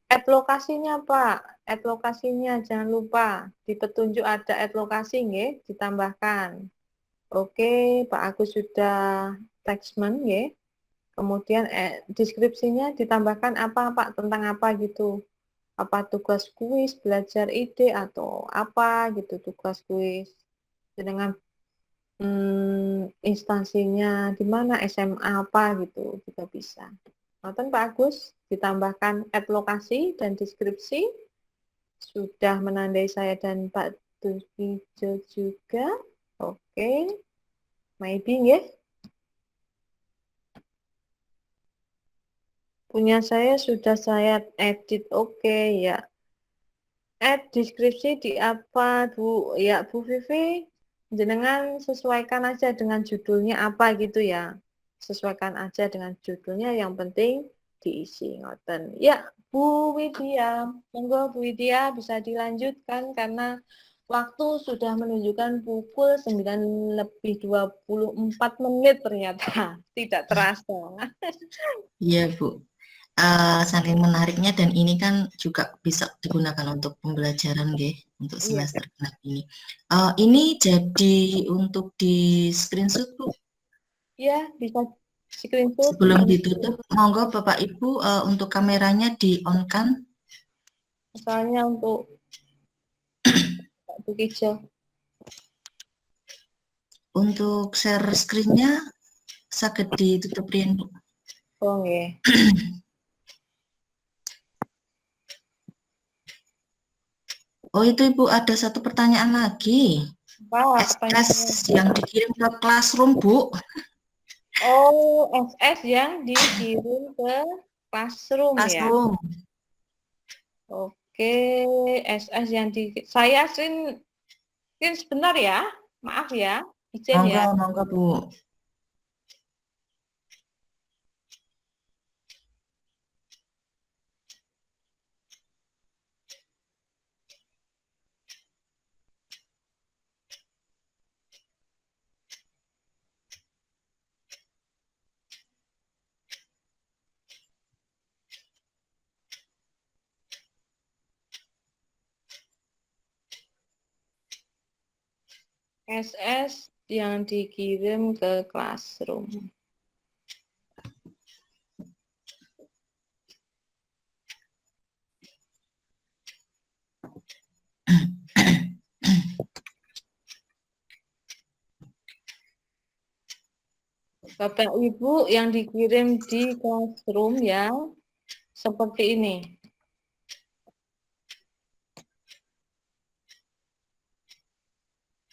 Add lokasinya Pak, add lokasinya jangan lupa di petunjuk ada add lokasi nggih, ditambahkan. Oke, Pak Agus sudah attachment nggih. Kemudian deskripsinya ditambahkan apa Pak, tentang apa gitu. Apa tugas kuis, belajar ide atau apa gitu tugas kuis. Dengan instansinya di mana, SMA apa gitu juga bisa. Nonton Pak Agus, ditambahkan add lokasi dan deskripsi. Sudah menandai saya dan Pak Tukijo juga. Oke. Maybe ya. Punya saya sudah saya edit. Oke ya. Add deskripsi di apa Bu? Ya Bu Vivi, jenengan sesuaikan aja dengan judulnya apa gitu ya. Sesuaikan aja dengan judulnya, yang penting diisi ngoten. Ya, Bu Widya, monggo Bu Widya bisa dilanjutkan karena waktu sudah menunjukkan pukul 9:24 ternyata. Tidak terasa. Iya, Bu. Saking menariknya, dan ini kan juga bisa digunakan untuk pembelajaran nggih, untuk semester genap ini. Ini jadi untuk di screenshot, Bu. Ya, bisa screenshot. Sebelum ditutup, monggo Bapak Ibu untuk kameranya di on kan. Misalnya untuk Pak Tukijo. Untuk share screen-nya saged ditutup riyen, Bu. Oh nggih. Oh itu Ibu, ada satu pertanyaan lagi. Pak, SS yang dikirim ke Classroom, Bu. Oh, SS yang dikirim ke Classroom ya. Oke, SS yang saya screen sebentar ya. Maaf ya. Izin ya. Monggo, Bu. SS yang dikirim ke Classroom. Bapak Ibu yang dikirim di Classroom ya, seperti ini.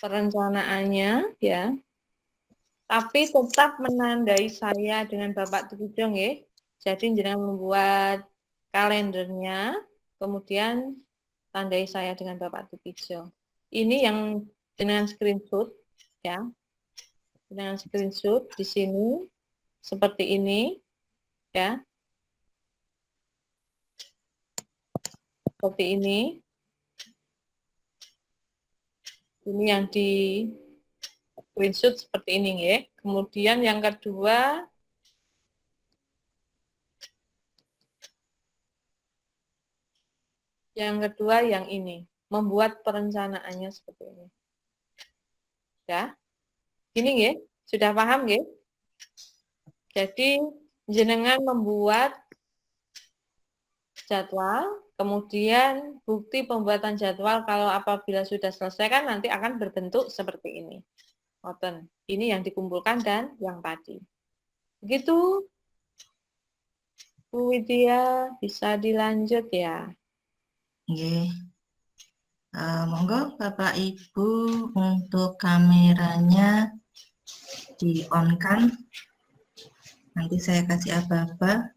Perencanaannya ya. Tapi tetap menandai saya dengan Bapak Tukijo nggih. Jadi jenengan membuat kalendernya, kemudian tandai saya dengan Bapak Tukijo. Ini yang dengan screenshot ya. Dengan screenshot di sini seperti ini ya. Seperti ini. Ini yang di screenshot seperti ini ya. Kemudian yang kedua yang ini, membuat perencanaannya seperti ini. Ya. Ini nggih, sudah paham nggih? Jadi jenengan membuat jadwal, kemudian bukti pembuatan jadwal kalau apabila sudah selesai kan nanti akan berbentuk seperti ini. Ngoten. Ini yang dikumpulkan dan yang tadi. Begitu Bu Widya, bisa dilanjut ya. Nggih. Monggo Bapak Ibu untuk kameranya di on kan. Nanti saya kasih aba-aba.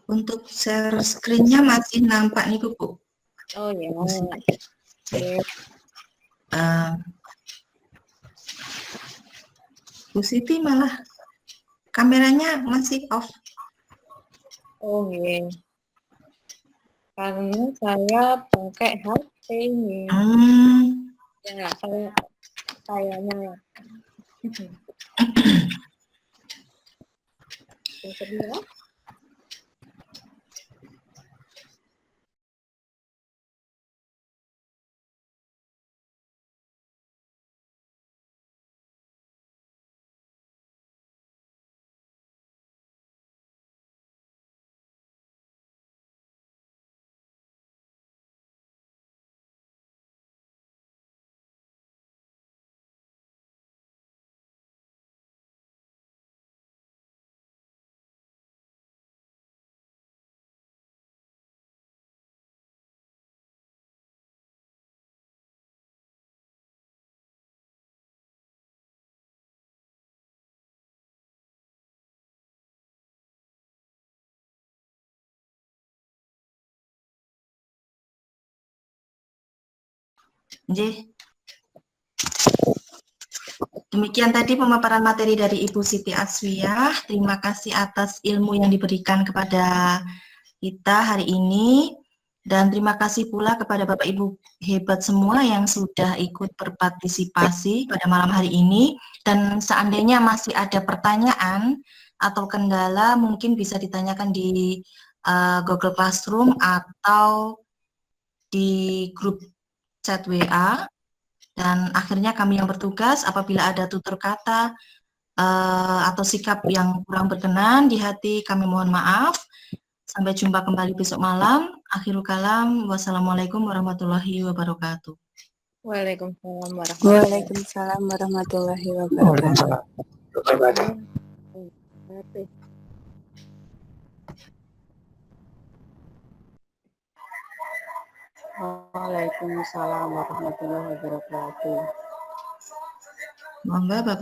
Untuk share screen-nya masih nampak nih Bu. Oh ya. Oke. Bu Siti malah kameranya masih off. Oh iya. Karena saya pakai HP ini. Ya, saya nyalakan. Yang kedua. Demikian tadi pemaparan materi dari Ibu Siti Aswiyah. Terima kasih atas ilmu yang diberikan kepada kita hari ini. Dan terima kasih pula kepada Bapak Ibu hebat semua yang sudah ikut berpartisipasi pada malam hari ini. Dan seandainya masih ada pertanyaan atau kendala, mungkin bisa ditanyakan di Google Classroom atau di grup chat WA. Dan akhirnya kami yang bertugas apabila ada tutur kata atau sikap yang kurang berkenan di hati, kami mohon maaf. Sampai jumpa kembali besok malam. Akhirul kalam, wassalamualaikum warahmatullahi wabarakatuh. Waalaikumsalam warahmatullahi Waalaikumsalam warahmatullahi Waalaikumsalam. wabarakatuh. Waalaikumsalam warahmatullahi wabarakatuh. Monggo Bapak